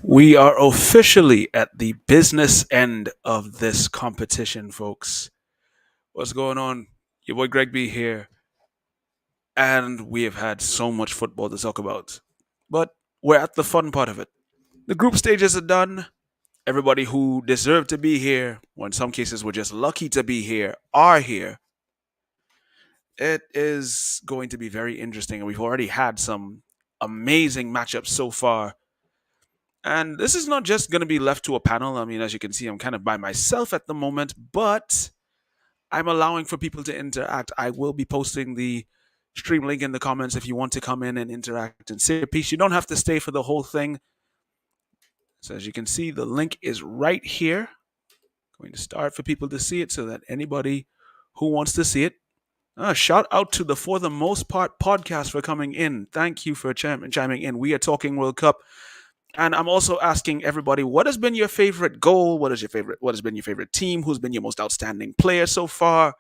We are officially at the business end of this competition, folks. What's going on? Your boy Greg B here, and we have had so much football to talk about. But we're at the fun part of it. The group stages are done. Everybody who deserved to be here, or in some cases were just lucky to be here, are here. It is going to be very interesting, and we've already had some amazing matchups so far. And this is not just going to be left to a panel. I mean, as you can see, I'm kind of by myself at the moment, but I'm allowing for people to interact. I will be posting the stream link in the comments if you want to come in and interact and say a piece. You don't have to stay for the whole thing. So as you can see, the link is right here. I'm going to start for people to see it so that anybody who wants to see it. Shout out to the For the Most Part podcast for coming in. Thank you for chiming in. We are talking World Cup. And I'm also asking everybody, what has been your favorite goal? What has been your favorite team? Who's been your most outstanding player so far?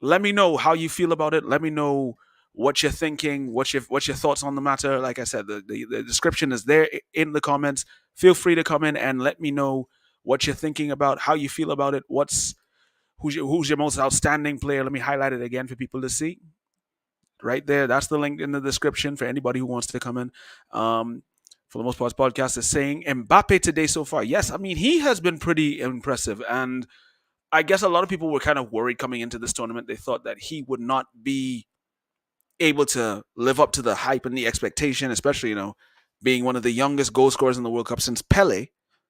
Let me know how you feel about it. Let me know what you're thinking, what's your thoughts on the matter. Like I said, the description is there in the comments. Feel free to come in and let me know what you're thinking about, how you feel about it, who's your most outstanding player. Let me highlight it again for people to see. Right there. That's the link in the description for anybody who wants to come in. For the most part, podcast is saying Mbappe today so far. Yes, I mean, he has been pretty impressive. And I guess a lot of people were kind of worried coming into this tournament. They thought that he would not be able to live up to the hype and the expectation, especially, being one of the youngest goal scorers in the World Cup since Pele,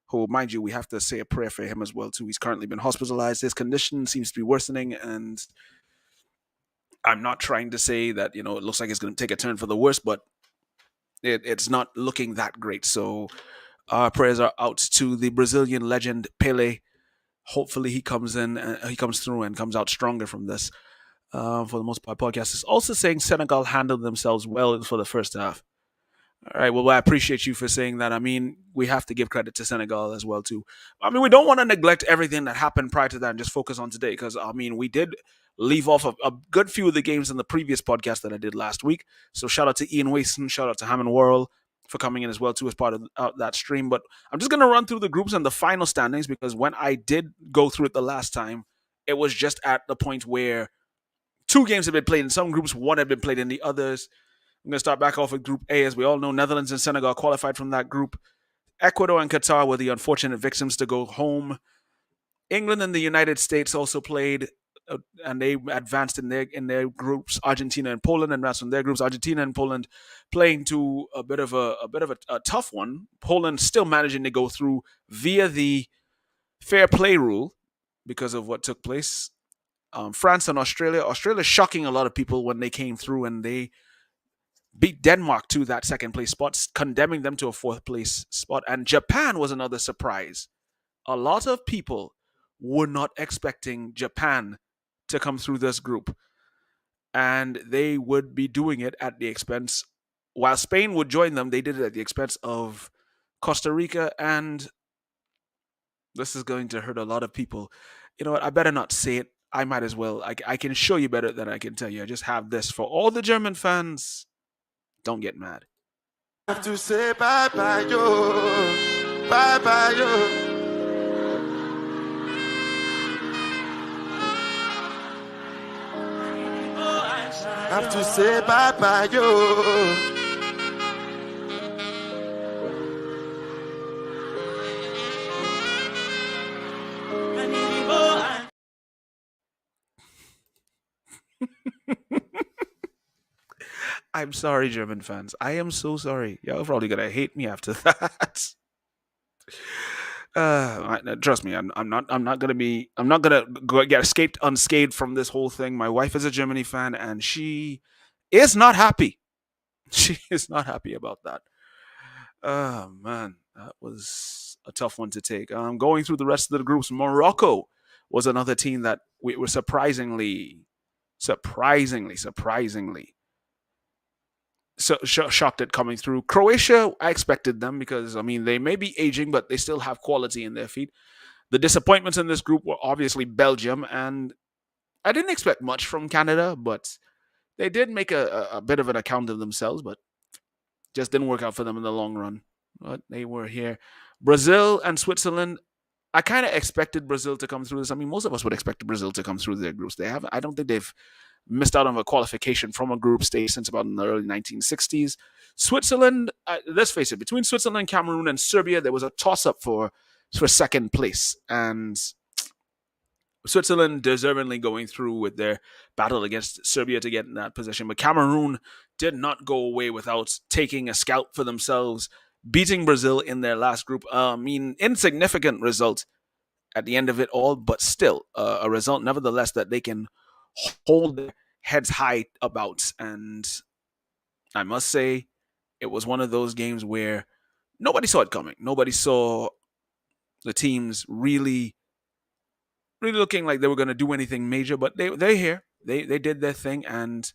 who, mind you, we have to say a prayer for him as well, too. He's currently been hospitalized. His condition seems to be worsening, and I'm not trying to say that, it looks like it's going to take a turn for the worse, but it's not looking that great. So our prayers are out to the Brazilian legend Pele. Hopefully he comes through and comes out stronger from this. For the most part, podcast is also saying Senegal handled themselves well for the first half. All right. Well, I appreciate you for saying that. I mean, we have to give credit to Senegal as well too. I mean, we don't want to neglect everything that happened prior to that and just focus on today because I mean, we did leave off a good few of the games in the previous podcast that I did last week. So shout out to Ian Wason, shout out to Hammond Worrell for coming in as well too as part of that stream. But I'm just gonna run through the groups and the final standings because when I did go through it the last time, it was just at the point where two games had been played in some groups, one had been played in the others. I'm going to start back off with Group A. As we all know, Netherlands and Senegal qualified from that group. Ecuador and Qatar were the unfortunate victims to go home. England and the United States also played, and they advanced in their groups. Argentina and Poland advanced in their groups. Argentina and Poland playing to a bit of a tough one. Poland still managing to go through via the fair play rule because of what took place. France and Australia. Australia shocking a lot of people when they came through and they beat Denmark to that second place spot, condemning them to a fourth place spot. And Japan was another surprise. A lot of people were not expecting Japan to come through this group. And they would be doing it at the expense, while Spain would join them, they did it at the expense of Costa Rica. And this is going to hurt a lot of people. You know what? I better not say it. I might as well. I can show you better than I can tell you. I just have this for all the German fans. Don't get mad. Have to say bye bye yo, bye bye yo. Have to say bye bye yo. I'm sorry, German fans. I am so sorry. Y'all probably gonna hate me after that. Trust me, I'm not gonna be. I'm not gonna get escaped unscathed from this whole thing. My wife is a Germany fan, and she is not happy. She is not happy about that. Oh man, that was a tough one to take. Going through the rest of the groups, Morocco was another team that we were surprisingly shocked at coming through. Croatia, I expected them because I mean they may be aging, but they still have quality in their feet. The disappointments in this group were obviously Belgium, and I didn't expect much from Canada, but they did make a bit of an account of themselves, but just didn't work out for them in the long run. but they were here. Brazil and Switzerland. I kind of expected Brazil to come through this. I mean, most of us would expect Brazil to come through their groups. They haven't. I don't think they've missed out on a qualification from a group stage since about in the early 1960s. Switzerland, let's face it, between Switzerland, Cameroon, and Serbia, there was a toss up for second place. And Switzerland deservingly going through with their battle against Serbia to get in that position. But Cameroon did not go away without taking a scalp for themselves, beating Brazil in their last group. I mean, insignificant result at the end of it all, but still a result, nevertheless, that they can hold their heads high about. And I must say, it was one of those games where nobody saw it coming. Nobody saw the teams really looking like they were going to do anything major, but they're here. They did their thing, and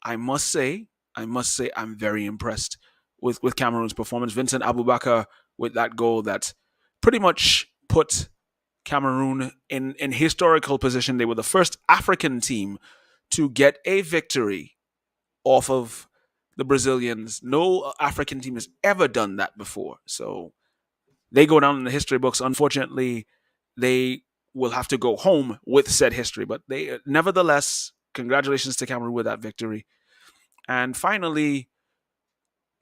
I must say, I'm very impressed with Cameroon's performance. Vincent Abubakar with that goal that pretty much put Cameroon in historical position. They were the first African team to get a victory off of the Brazilians. No African team has ever done that before. So they go down in the history books. Unfortunately, they will have to go home with said history. But they, nevertheless, congratulations to Cameroon with that victory. And finally,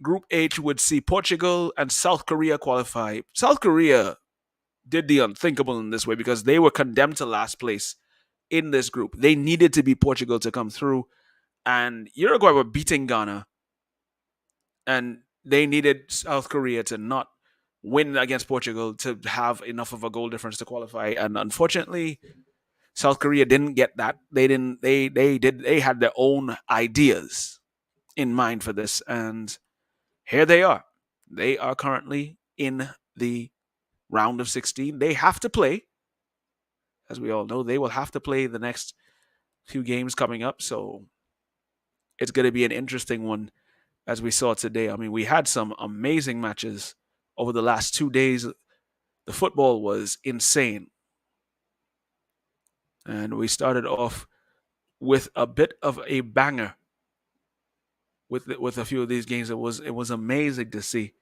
Group H would see Portugal and South Korea qualify. South Korea did the unthinkable in this way because they were condemned to last place in this group. They needed to be Portugal to come through, and Uruguay were beating Ghana, and they needed South Korea to not win against Portugal to have enough of a goal difference to qualify. And unfortunately, South Korea didn't get that. They didn't. They had their own ideas in mind for this, and here they are. They are currently in the round of 16. They have to play, as we all know. They will have to play the next few games coming up. So it's going to be an interesting one, as we saw today. I mean, we had some amazing matches over the last 2 days. The football was insane. And we started off with a bit of a banger with a few of these games. It was amazing to see.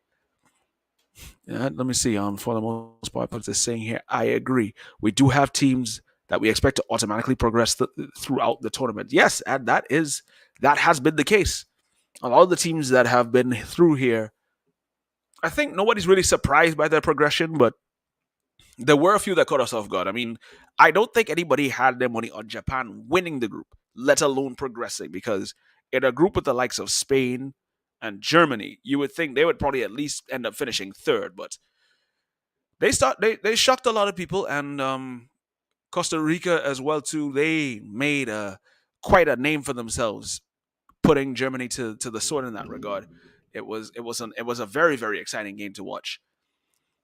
Yeah, let me see. For the most part, I'm just saying here, I agree. We do have teams that we expect to automatically progress throughout the tournament. Yes, and that has been the case. A lot of the teams that have been through here, I think nobody's really surprised by their progression, but there were a few that caught us off guard. I mean, I don't think anybody had their money on Japan winning the group, let alone progressing, because in a group with the likes of Spain and Germany, you would think they would probably at least end up finishing third, but they shocked a lot of people, and Costa Rica as well too. They made quite a name for themselves, putting Germany to the sword in that regard. It was a very very exciting game to watch.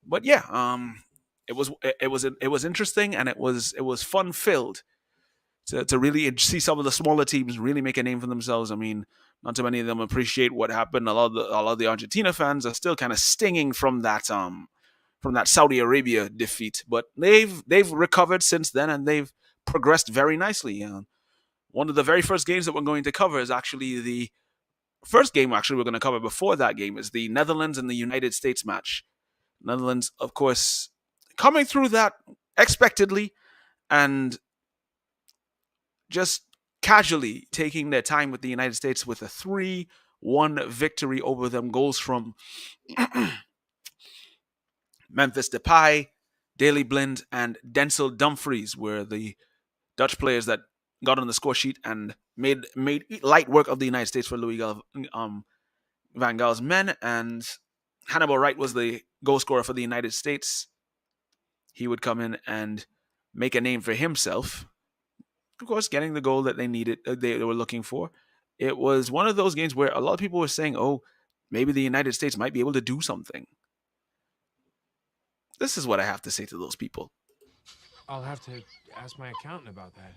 But yeah, it was interesting, and it was fun filled to really see some of the smaller teams really make a name for themselves. I mean, not too many of them appreciate what happened. A lot of the Argentina fans are still kind of stinging from that Saudi Arabia defeat, but they've recovered since then, and they've progressed very nicely. One of the very first games that we're going to cover is actually the first game actually we're going to cover before that game is the Netherlands and the United States match. Netherlands, of course, coming through that expectedly and just casually taking their time with the United States with a 3-1 victory over them. Goals from Memphis Depay, Daley Blind, and Denzel Dumfries were the Dutch players that got on the score sheet and made light work of the United States for Louis Van Gaal's men. And Hannibal Wright was the goal scorer for the United States. He would come in and make a name for himself. Of course, getting the goal that they needed, they were looking for. It was one of those games where a lot of people were saying, "Oh, maybe the United States might be able to do something." This is what I have to say to those people. I'll have to ask my accountant about that.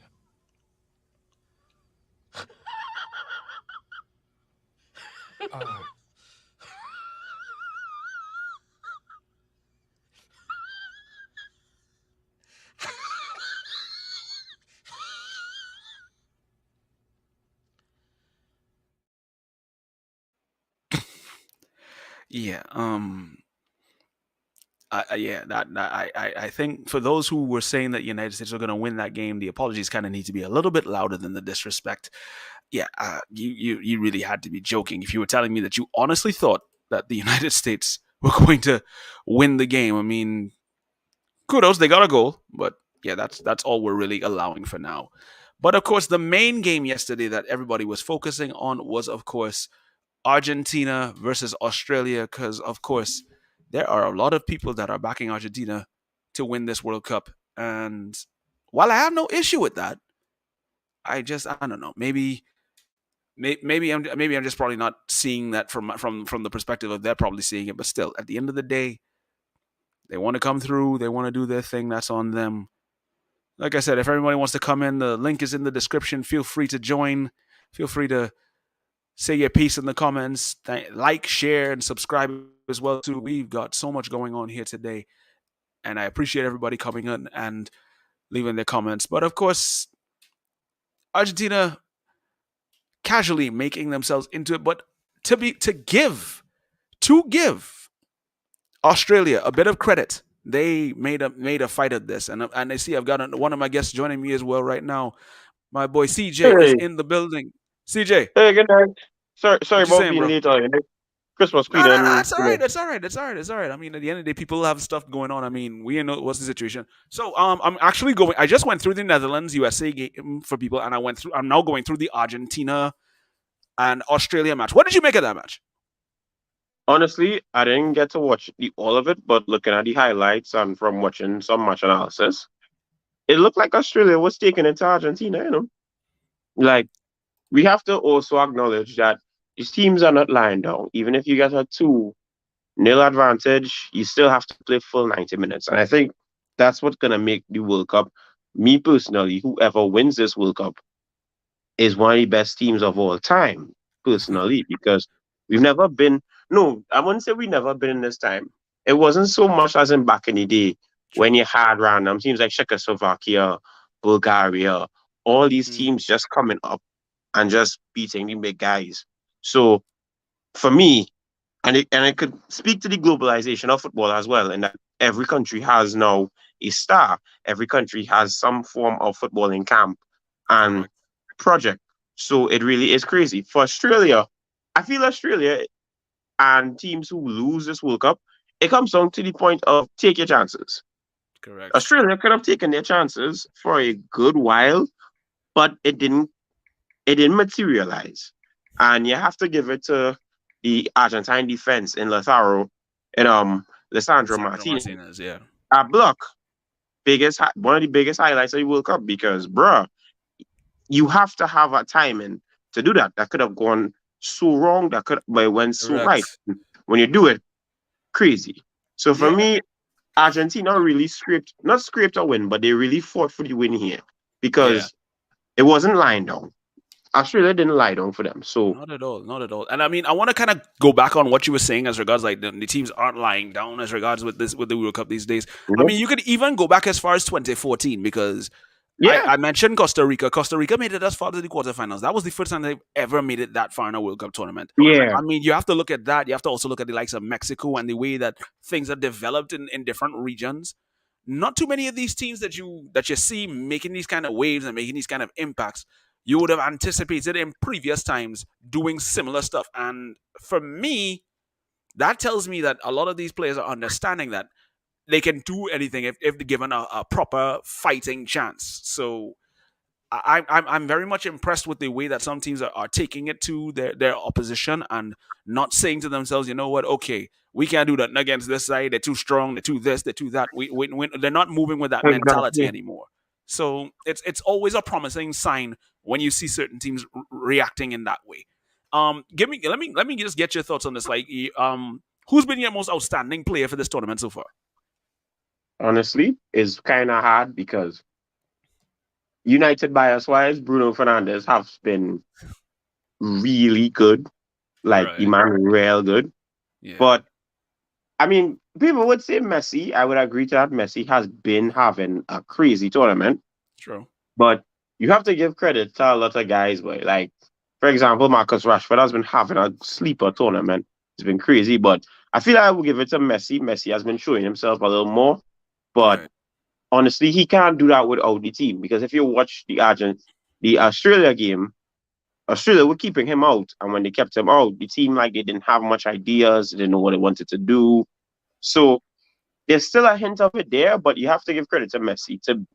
Uh, Yeah. Yeah, I think for those who were saying that United States are going to win that game, the apologies kind of need to be a little bit louder than the disrespect. Yeah, you really had to be joking if you were telling me that you honestly thought that the United States were going to win the game. I mean, kudos, they got a goal, but yeah, that's all we're really allowing for now. But of course, the main game yesterday that everybody was focusing on was, of course, Argentina versus Australia, because of course there are a lot of people that are backing Argentina to win this World Cup, and while I have no issue with that, I don't know, maybe I'm just probably not seeing that from the perspective of they're probably seeing it, but still, at the end of the day, they want to come through, they want to do their thing, that's on them. Like I said, if everybody wants to come in, the link is in the description. Feel free to join. Feel free to say your piece in the comments. Like, share, and subscribe as well too. We've got so much going on here today, and I appreciate everybody coming in and leaving their comments. But of course, Argentina casually making themselves into it, but to give Australia a bit of credit. They made a fight of this, and I see I've got one of my guests joining me as well right now. My boy CJ is Hey, in the building. CJ, hey, good night. Sorry what you about saying, being bro? late. Christmas No, no, no. cleaning, It's all right. It's all right. It's all right. It's all right. I mean, at the end of the day, people have stuff going on. I mean, we know what's the situation. So, I'm actually going. I just went through the Netherlands USA game for people, and I'm now going through the Argentina and Australia match. What did you make of that match? Honestly, I didn't get to watch all of it, but looking at the highlights and from watching some match analysis, it looked like Australia was taking it to Argentina. Like we have to also acknowledge that these teams are not lying down. Even if you get a 2-0 advantage, you still have to play full 90 minutes, and I think that's what's gonna make the World Cup. Me personally, whoever wins this World Cup is one of the best teams of all time, personally, because we've never been. No, I wouldn't say we've never been in this time. It wasn't so much as in back in the day when True. you had random teams like Czechoslovakia, Bulgaria, all these Mm, teams just coming up and just beating the big guys. So for me, and it could speak to the globalization of football as well, in that every country has now a star. Every country has some form of footballing camp and correct. project. So it really is crazy. For Australia, I feel Australia and teams who lose this World Cup, it comes down to the point of take your chances. Correct. Australia could have taken their chances for a good while, but it didn't materialize. And you have to give it to the Argentine defense in Lazaro and Lissandro Sandro Martinez. Martinez. Yeah. A block, one of the biggest highlights of the World Cup because, bruh, you have to have a timing to do that. That could have gone so wrong. But it went so right. Correct. When you do it, crazy. So for Yeah. me, Argentina really not scraped a win, but they really fought for the win here Yeah. because it wasn't lying down. Australia didn't lie down for them. So, Not at all. Not at all. And I mean, I want to kind of go back on what you were saying as regards like the teams aren't lying down as regards with the World Cup these days. I you mean, you could even go back as far as 2014 because yeah, I mentioned Costa Rica. Costa Rica made it as far as the quarterfinals. That was the first time they've ever made it that far in a World Cup tournament. yeah, I mean, you have to look at that. You have to also look at the likes of Mexico and the way that things are developed in different regions. Not too many of these teams that you see making these kind of waves and making these kind of impacts, you would have anticipated in previous times doing similar stuff. And for me, that tells me that a lot of these players are understanding that they can do anything if they're given a proper fighting chance. So I'm very much impressed with the way that some teams are taking it to their opposition and not saying to themselves, you know what, okay, we can't do that against this side. They're too strong. They're too this. They're too that. They're not moving with that mentality exactly. anymore. So it's always a promising sign when you see certain teams reacting in that way. Give me let me just get your thoughts on this. Like, who's been your most outstanding player for this tournament so far? Honestly, is kind of hard because United bias wise, Bruno Fernandez has been really good. Like the Right. man, real good. Yeah. But I mean, people would say Messi. I would agree to that. Messi has been having a crazy tournament, True. but you have to give credit to a lot of guys. Boy, like for example, Marcus Rashford has been having a sleeper tournament. It's been crazy, but I feel like I would give it to Messi. Messi has been showing himself a little more, but Right. honestly, he can't do that without the team because if you watch the Australia game, Australia were keeping him out, and when they kept him out, the team like they didn't have much ideas, they didn't know what they wanted to do. So there's still a hint of it there, but you have to give credit to Messi to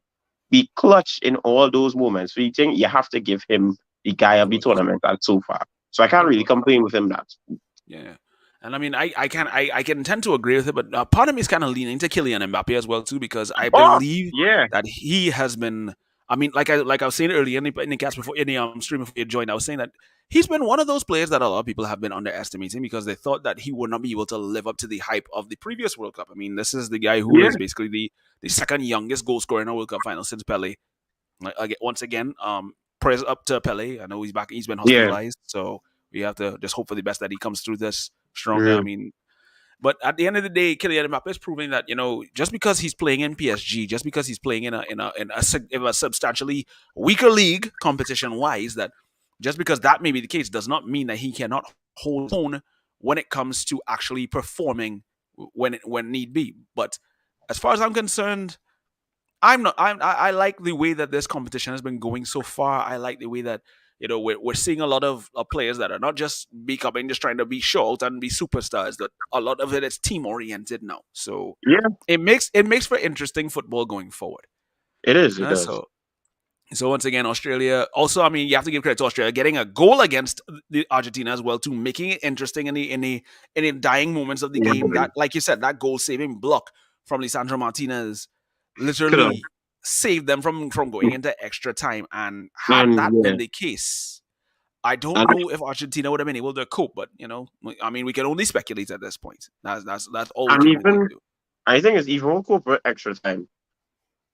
be clutch in all those moments. So you think you have to give him the guy Of of the course. tournament at so far. So I can't Of really course. complain with him that. Yeah. And I mean, I can tend to agree with it, but part of me is kind of leaning to Kylian Mbappe as well too, because I Oh, believe yeah, that he has been. I mean, like I was saying earlier in the cast before in the stream before you joined, I was saying that he's been one of those players that a lot of people have been underestimating because they thought that he would not be able to live up to the hype of the previous World Cup. I mean, this is the guy who yeah, is basically the second youngest goal scorer in a World Cup final since Pele. Like, once again, prayers up to Pele. I know he's back. He's been yeah. hospitalized, so we have to just hope for the best that he comes through this stronger. I Mm. mean, but at the end of the day, Kylian Mbappe is proving that just because he's playing in PSG, just because he's playing in a substantially weaker league competition wise, that just because that may be the case does not mean that he cannot hold his own when it comes to actually performing when need be. But as far as I'm concerned, I'm not. I like the way that this competition has been going so far. I like the way that we're seeing a lot of players that are not just becoming just trying to be short and be superstars. That a lot of it is team oriented now. So Yeah, it makes for interesting football going forward. it is. It Uh, does. so so once again, Australia. Also, I mean, you have to give credit to Australia getting a goal against the Argentina as well, to making it interesting in the dying moments of the Yeah, game. That, like you said, that goal saving block from Lisandro Martinez could have. literally saved them from going into extra time. And had And that yeah, been the case, I don't and know if Argentina would have been able to cope. But I mean, we can only speculate at this point. That's all we and can really even do. I think it's even more cool for extra time.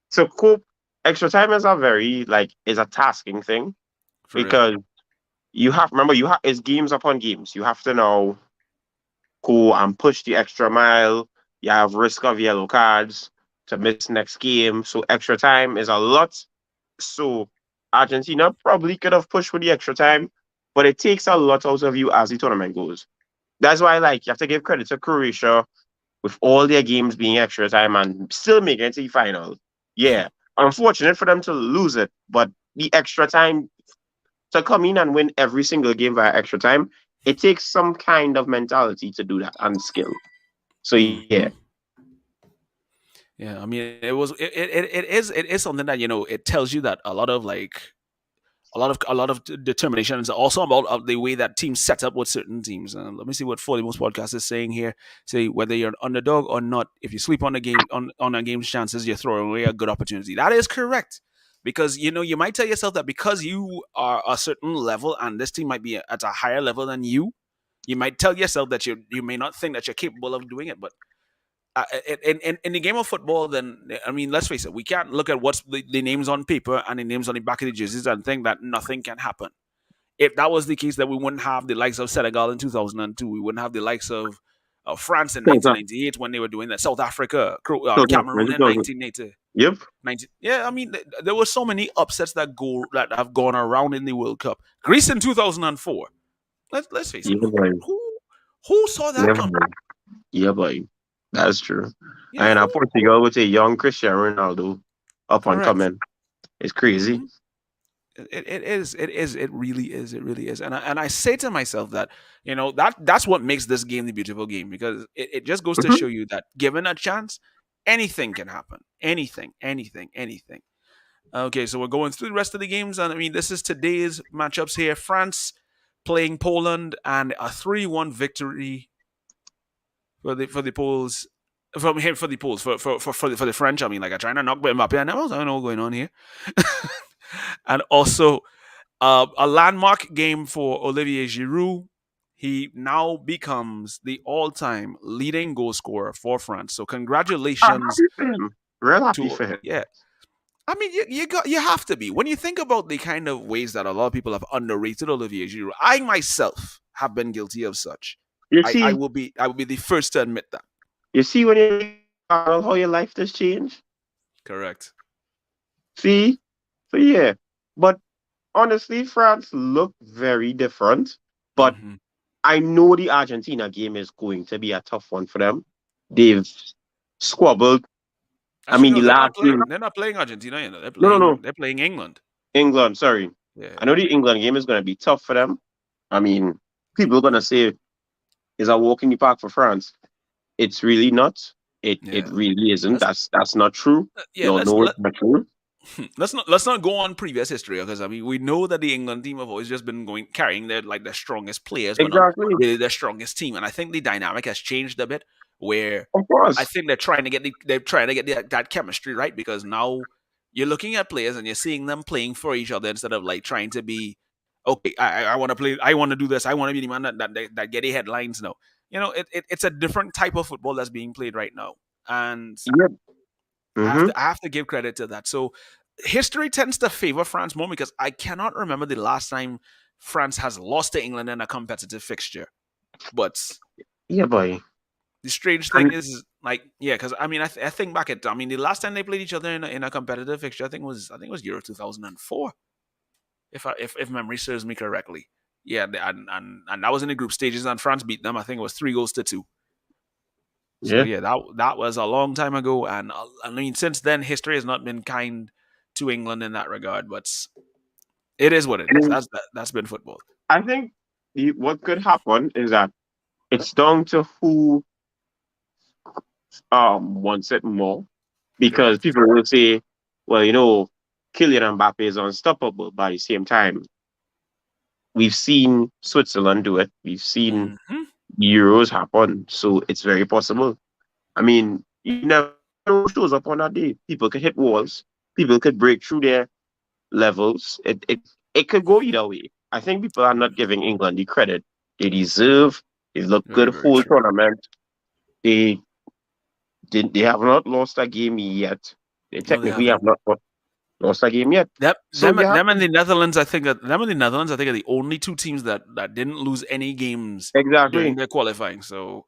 So cope extra time is a very like is a tasking thing For real. because you have remember you have it's games upon games. You have to now go and push the extra mile. You have risk of yellow cards to miss next game. So extra time is a lot. So Argentina probably could have pushed for the extra time, but it takes a lot out of you as the tournament goes. That's why like you have to give credit to Croatia with all their games being extra time and still making it to the final. Yeah. Unfortunate for them to lose it, but the extra time to come in and win every single game via extra time, it takes some kind of mentality to do that and skill. So yeah, Hmm. Yeah, I mean, it is something that it tells you that a lot of determination is also about the way that teams set up with certain teams. Let me see what For the Most podcast is saying here. Say whether you're an underdog or not, if you sleep on the game on a game's chances, you're throwing away a good opportunity. That is correct. Because you might tell yourself that because you are a certain level and this team might be at a higher level than you might tell yourself that you may not think that you're capable of doing it. But in the game of football, then I mean, let's face it, we can't look at what's the names on paper and the names on the back of the jerseys and think that nothing can happen. If that was the case, then we wouldn't have the likes of Senegal in 2002. We wouldn't have the likes of France in South 1998 when they were doing that. South Africa, Cameroon in Africa. 1980. Yep. 19, yeah, I mean, there were so many upsets that have gone around in the World Cup. Greece in 2004. Let's face it. Yeah, boy. Who saw Yeah, that coming? boy. Yeah, boy. That's true. Yeah, And who? Portugal with a young Cristiano Ronaldo up and Correct. coming. It's crazy. Hmm. It really is, and I say to myself that that's what makes this game the beautiful game, because it just goes to Mhm. show you that given a chance, anything can happen. Anything. Okay, so we're going through the rest of the games, and I mean, this is today's matchups here. France playing Poland, and a 3-1 victory for the Poles. From him for the Poles for the French. I mean, like, I trying to knock Mbappe, and I don't know what's going on here. And also a landmark game for Olivier Giroud. He now becomes the all-time leading goal scorer for France. So I'm congratulations happy for him. Real happy to for him. yeah. I mean, you have to be when you think about the kind of ways that a lot of people have underrated Olivier Giroud. I myself have been guilty of such. You I see, will be the first to admit that. you see when you look at how your life does change. Correct. See, so yeah. But honestly, France look very different. But Hmm. I know the Argentina game is going to be a tough one for them. They've squabbled. I Actually, mean, no, the last game. they're not playing Argentina. You know, No, no, no. they're playing England. England, sorry. Yeah, I know the England game is going to be tough for them. I mean, people are going to say it's a walk in the park for France. It's really not. It yeah. really isn't. Let's That's not true. yeah, We all know it's not true. let's not go on previous history because I mean we know that the England team have always just been going carrying their strongest players, but not Exactly. really their strongest team. And I think the dynamic has changed a bit where Of I course. think they're trying to get that chemistry right because now you're looking at players and you're seeing them playing for each other instead of like trying to be okay. I want to play. I want to do this. I want to be the man that get the headlines now. You know, it's a different type of football that's being played right now, and Yep. Mm-hmm. I have to give credit to that. So history tends to favor France more because I cannot remember the last time France has lost to England in a competitive fixture. But Yeah, boy. the strange thing And is, like, yeah, because I mean, I think back at, I mean, the last time they played each other in a competitive fixture, I think it was Euro 2004, if memory serves me correctly. Yeah, and that was in the group stages, and France beat them. I think it was 3 goals to 2. So yeah. yeah, that was a long time ago, and I mean, since then, history has not been kind to England in that regard. But it is what it is. And That's been football. I think what could happen is that it's down to who wants it more. Because Correct. people will say, well, Kylian Mbappe is unstoppable. But at the same time, we've seen Switzerland do it. We've seen Hmm. Euros happen. So it's very possible. I mean, you never know who shows up on that day. People could hit walls. People could break through their levels. It could go either way. I think people are not giving England the credit they deserve. They've looked Very good very whole true. tournament. They they have not lost a game yet. They No, they technically haven't. have not lost a game yet. So you have Them and the Netherlands. I think that them and the Netherlands. I think are the only two teams that didn't lose any games during exactly. their qualifying. So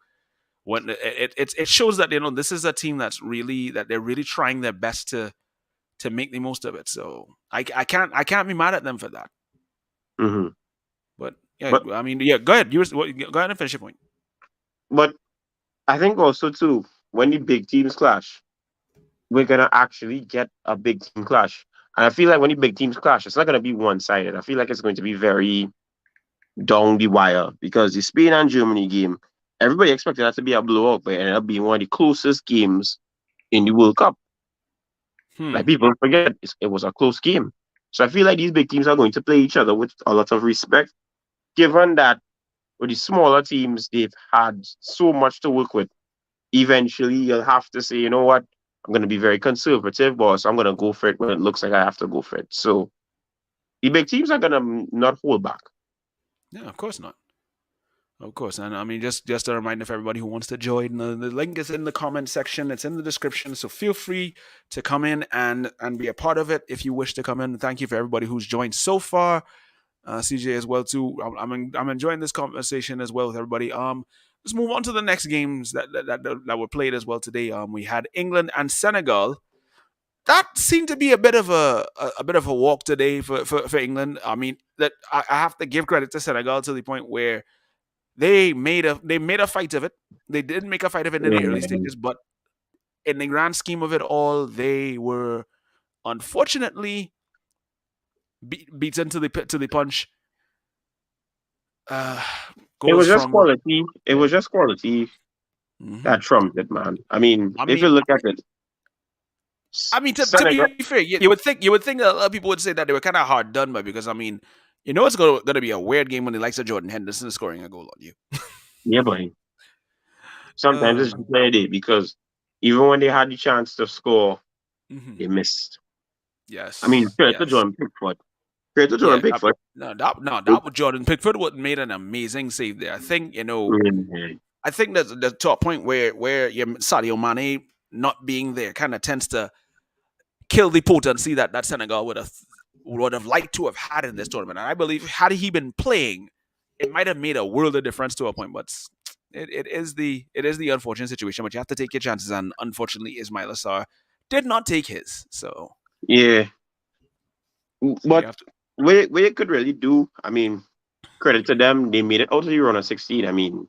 when it shows that this is a team that they're really trying their best to make the most of it. So I can't be mad at them for that. Hmm. But yeah, But I mean, yeah, go ahead. Go ahead and finish your point. but I think also too when the big teams clash, we're gonna actually get a big team clash. And I feel like when the big teams clash, it's not gonna be one sided. I feel like it's going to be very down the wire because the Spain and Germany game, everybody expected that to be a blowout, but it ended up being one of the closest games in the World Cup. Like Hmm. people forget it was a close game. So I feel like these big teams are going to play each other with a lot of respect, given that with the smaller teams, they've had so much to work with. Eventually, you'll have to say, you know what, I'm going to be very conservative, boss. I'm going to go for it when it looks like I have to go for it. So the big teams are going to not hold back. Yeah, of course not. Of course, and I mean, just a reminder for everybody who wants to join. The link is in the comment section. It's in the description, so feel free to come in and be a part of it if you wish to come in. Thank you for everybody who's joined so far, CJ as well too. I'm enjoying this conversation as well with everybody. Let's move on to the next games that were played as well today. We had England and Senegal. That seemed to be a bit of a bit of a walk today for England. I mean, that I have to give credit to Senegal to the point where they made a fight of it. They didn't make a fight of it in the early Yeah. stages, but in the grand scheme of it all, they were unfortunately beaten to the punch. Uh, It goals was just from quality. It yeah. was just quality Hmm. that trumped it, man. I mean, I if mean, you look at it, to Senegal. be fair, you would think that a lot of people would say that they were kind of hard done by because I mean, it's going to be a weird game when the likes of Jordan Henderson is scoring a goal on you. Yeah, but sometimes Oh it's man. just their day because even when they had the chance to score, Hmm. they missed. I mean, Yes, credit to yes. Jordan Pickford. Credit to Yeah, Jordan Pickford. no, that was Jordan Pickford would made an amazing save there. I think Mhm. I think that to a point where your Sadio Mane not being there kind of tends to kill the potency that Senegal would have liked to have had in this tournament. And I believe had he been playing, it might have made a world of difference to a point. But it is the unfortunate situation. But you have to take your chances. And unfortunately, Ismail Assar did not take his. Yeah, So you but have to. what it could really do, I mean, credit to them, they made it out of the round of 16. I mean,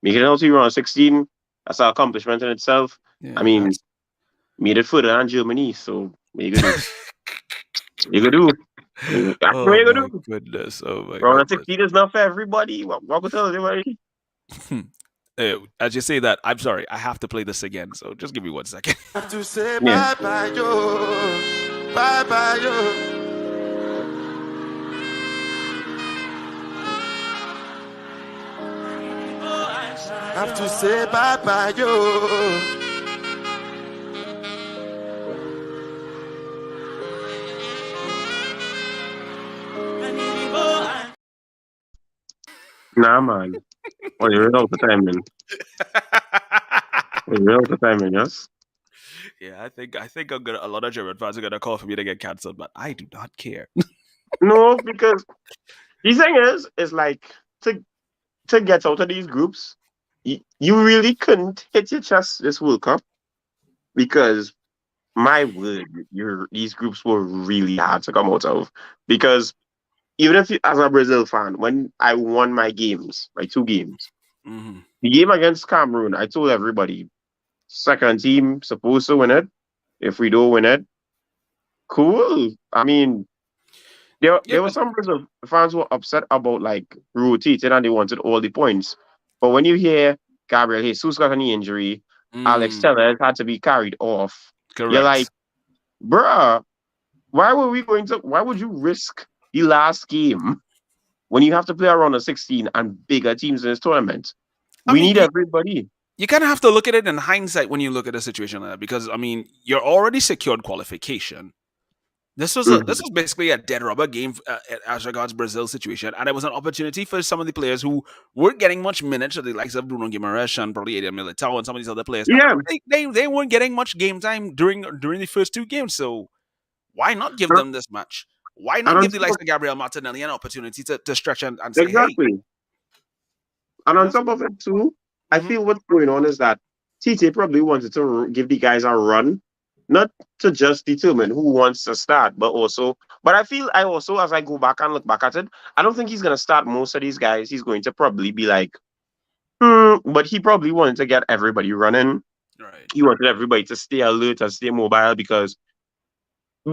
making it out of the round of 16, that's an accomplishment in itself. I Yeah, mean, that's made it further than Germany, so what you gonna do? You gonna do? That's what oh you gonna my do. goodness. Oh my Round of goodness. 16 is not for everybody. What could tell everybody? As you say that, I'm sorry, I have to play this again. So just give me 1 second. Have to say Yeah. bye bye yo, bye bye yo. Have to say bye bye yo. Nah, man. Oh, you're real for timing. You're real for timing, yes? Yeah, I think a lot of German fans are gonna call for me to get cancelled, but I do not care. No, because the thing is like to to get out of these groups, you really couldn't hit your chest this World Cup because my word, these groups were really hard to come out of. Because even if you, as a Brazil fan, when I won my games, my 2 games, Hmm. the game against Cameroon, I told everybody, second team supposed to win it. If we don't win it, cool. I mean, Yeah, there were some Brazil fans who were upset about like rotating and they wanted all the points. But when you hear Gabriel Jesus got an injury, Alex mm, Tellez had to be carried off, you're like, correct. bruh, why would you risk the last game when you have to play around a 16 and bigger teams in this tournament? I We mean, need everybody. you kind of have to look at it in hindsight when you look at a situation like that because I mean, you're already secured qualification. This Mhm. was basically a dead rubber game as regards Brazil situation, and it was an opportunity for some of the players who weren't getting much minutes, the likes of Bruno Guimaraes and probably Eden Militao and some of these other players. Yeah. They weren't getting much game time during the first 2 games. So why not give And them this match? Why and not on give the top likes of, of Gabriel Martinelli an opportunity to stretch and say, hey, exactly. And on that's top of it too, I hmm feel what's going on is that TT probably wanted to give the guys a run, not to just determine who wants to start, but also. But I feel I also, as I go back and look back at it, I don't think he's gonna start most of these guys. He's going to probably be like, but he probably wanted to get everybody running. right. He wanted everybody to stay alert and stay mobile because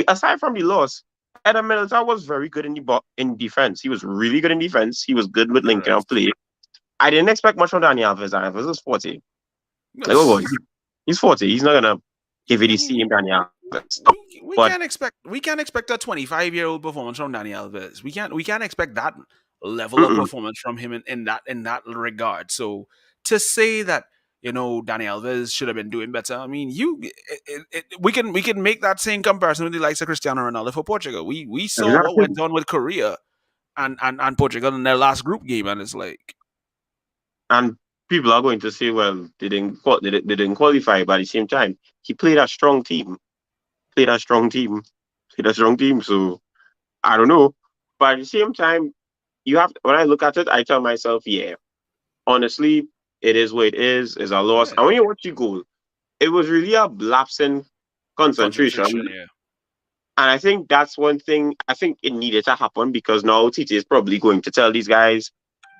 aside from the loss, Adam Militao was very good in in defense. He was really good in defense. He was good with linking up Correct. play. I didn't expect much from Dani Alves. Alves is 40. Like, oh, Yes. he's 40. He's not gonna give you I the mean, same Dani Alves stuff. we But can't expect a 25-year-old performance from Dani Alves. We can't expect that level of mm-mm. performance from him in that regard. So to say that Dani Alves should have been doing better, I mean, we can make that same comparison with the likes of Cristiano Ronaldo for Portugal. We saw what Exactly. went on with Korea and Portugal in their last group game, and it's like, And people are going to say, well, they didn't qualify, but at the same time, he played a strong team. Played a strong team. Played a strong team. So I don't know. But at the same time, you have when I look at it, I tell myself, yeah, honestly, it is what it is. It's a loss. yeah, And when you watch the goal, it was really a lapse in concentration, concentration. yeah, And I think that's one thing I think it needed to happen because now TT is probably going to tell these guys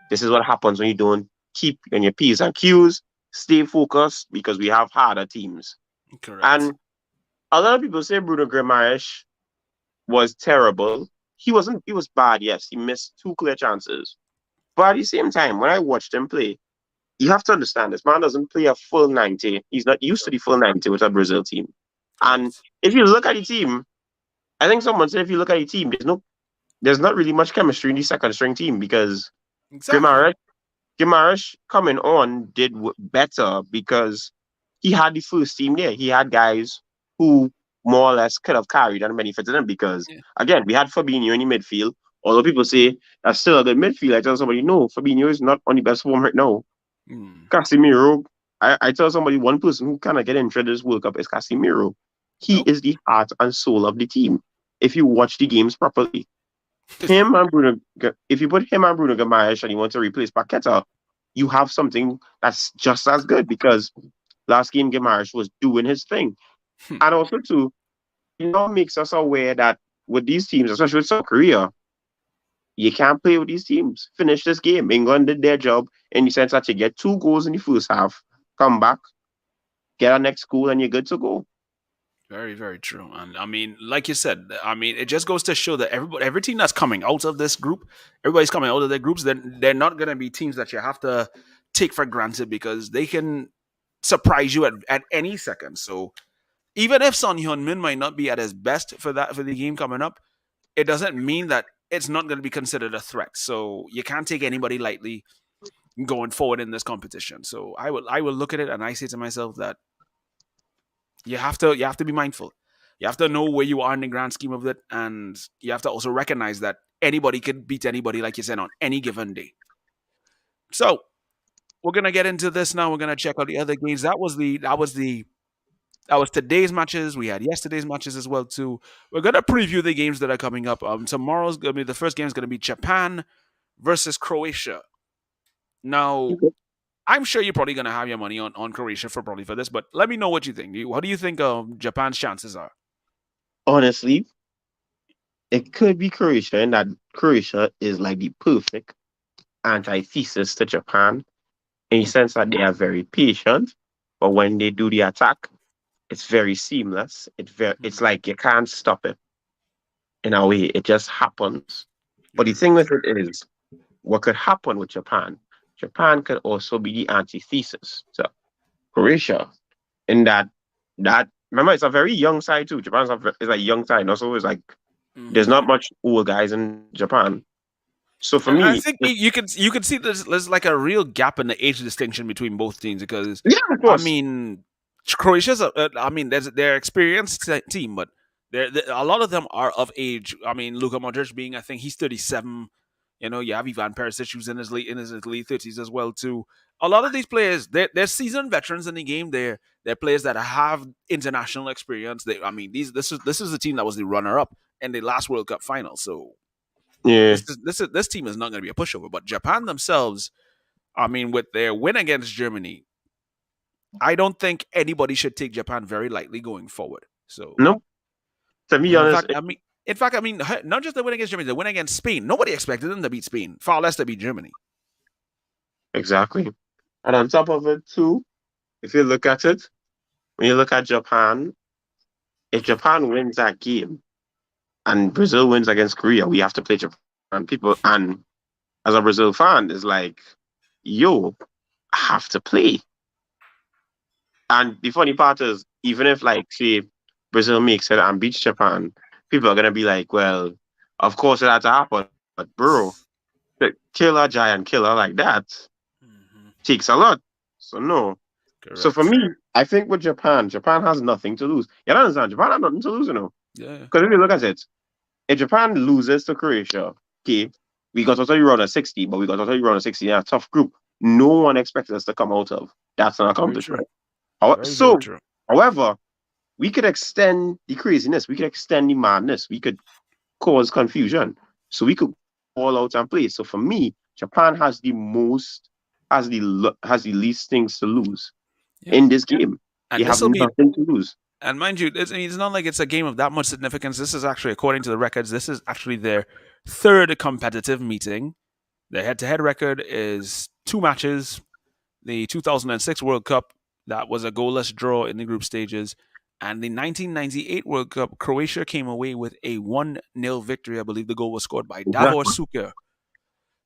this is what happens when you don't keep on your P's and Q's, stay focused because we have harder teams. correct. And a lot of people say Bruno Guimaraes was terrible. He was bad, yes. He missed 2 clear chances. But at the same time, when I watched him play, you have to understand this man doesn't play a full 90. He's not used to the full 90 with a Brazil team. And Correct. if you look at the team, I think someone said if you look at the team, there's not really much chemistry in the second string team because Exactly. Guimaraes coming on did better because he had the first team there. He had guys who more or less could have carried and benefited him because Yeah. again we had Fabinho in the midfield. Although people say that's still a good midfield, I tell somebody no, Fabinho is not on the best form right now. Mm. Casemiro, I tell somebody one person who kind of get into this World Cup is Casemiro. He Oh. is the heart and soul of the team. If you watch the games properly, him and Bruno, if you put him and Bruno Guimaraes and you want to replace Paqueta, you have something that's just as good because last game Guimaraes was doing his thing. Hmm. And also too, it now makes us aware that with these teams, especially with South Korea, You can't play with these teams. Finish this game. England did their job in the sense that you get 2 goals in the first half, come back, get our next goal, and you're good to go. Very, very true. And I mean, like you said, I mean, it just goes to show that every team that's coming out of this group, everybody's coming out of their groups. Then they're not going to be teams that you have to take for granted because they can surprise you at any second. So even if Son Heung-min might not be at his best for the game coming up, it doesn't mean that it's not going to be considered a threat. So you can't take anybody lightly going forward in this competition. So I will look at it and I say to myself that you have to be mindful. You have to know where you are in the grand scheme of it, and you have to also recognize that anybody can beat anybody, like you said, on any given day. So we're gonna get into this now. We're gonna check out the other games. That was today's matches. We had yesterday's matches as well too. We're gonna preview the games that are coming up. Tomorrow's gonna be the first game is gonna be Japan versus Croatia. Now, I'm sure you're probably gonna have your money on Croatia for this, but let me know what you think. What do you think Japan's chances are? Honestly, it could be Croatia, and that Croatia is like the perfect antithesis to Japan in the sense that they are very patient, but when they do the attack, it's very seamless. It's Mhm. like you can't stop it in a way. It just happens. But the Very, thing very with true. it is, what could happen with Japan? Japan could also be the antithesis to Croatia in that remember it's a very young side too. Is a young side. Also, it's like there's Hmm. not much old guys in Japan. So for I me, think you could see there's like a real gap in the age distinction between both teams because, yeah, of I course, mean, Croatia's I mean they're experienced team, but a lot of them are of age. I mean, Luka Modric being I think he's 37. You know, you have Ivan Perisic who's in his late 30s as well too. A lot of these players they're seasoned veterans in the game. They're players that have international experience. I mean, this is a team that was the runner up in the last World Cup final. So yeah, this team is not going to be a pushover. But Japan themselves, I mean, with their win against Germany, I don't think anybody should take Japan very lightly going forward. So, no. To be and in honest, fact, not just the win against Germany, the win against Spain. Nobody expected them to beat Spain, far less to beat Germany. exactly. And on top of it too, if you look at it, when you look at Japan, if Japan wins that game and Brazil wins against Korea, we have to play Japan. People and as a Brazil fan, is like, yo, I have to play. And the funny part is, even if like say Brazil makes it and beats Japan, people are gonna be like, well, of course it had to happen, but bro, to kill a giant killer like that Hmm. takes a lot. So no. So for Correct. me, I think with Japan, Japan has nothing to lose. You don't understand? Japan has nothing to lose, you know. Yeah. Because if you look at it, if Japan loses to Croatia, okay, we got to round of 60, but we got to round of 60 in a tough group. No one expected us to come out of. That's an Very true. accomplishment. Very, very So, true. however, we could extend the craziness, we could extend the madness, we could cause confusion. So we could all out and play. So for me, Japan has the least things to lose Yeah. in this game. They And this have will be nothing to lose. And mind you, it's not like it's a game of that much significance. This is actually, according to the records, this is actually their third competitive meeting. Their head-to-head record is two matches. The 2006 World Cup, that was a goalless draw in the group stages. And the 1998 World Cup, Croatia came away with a 1-0 victory. I believe the goal was scored by Davor Exactly. Suker.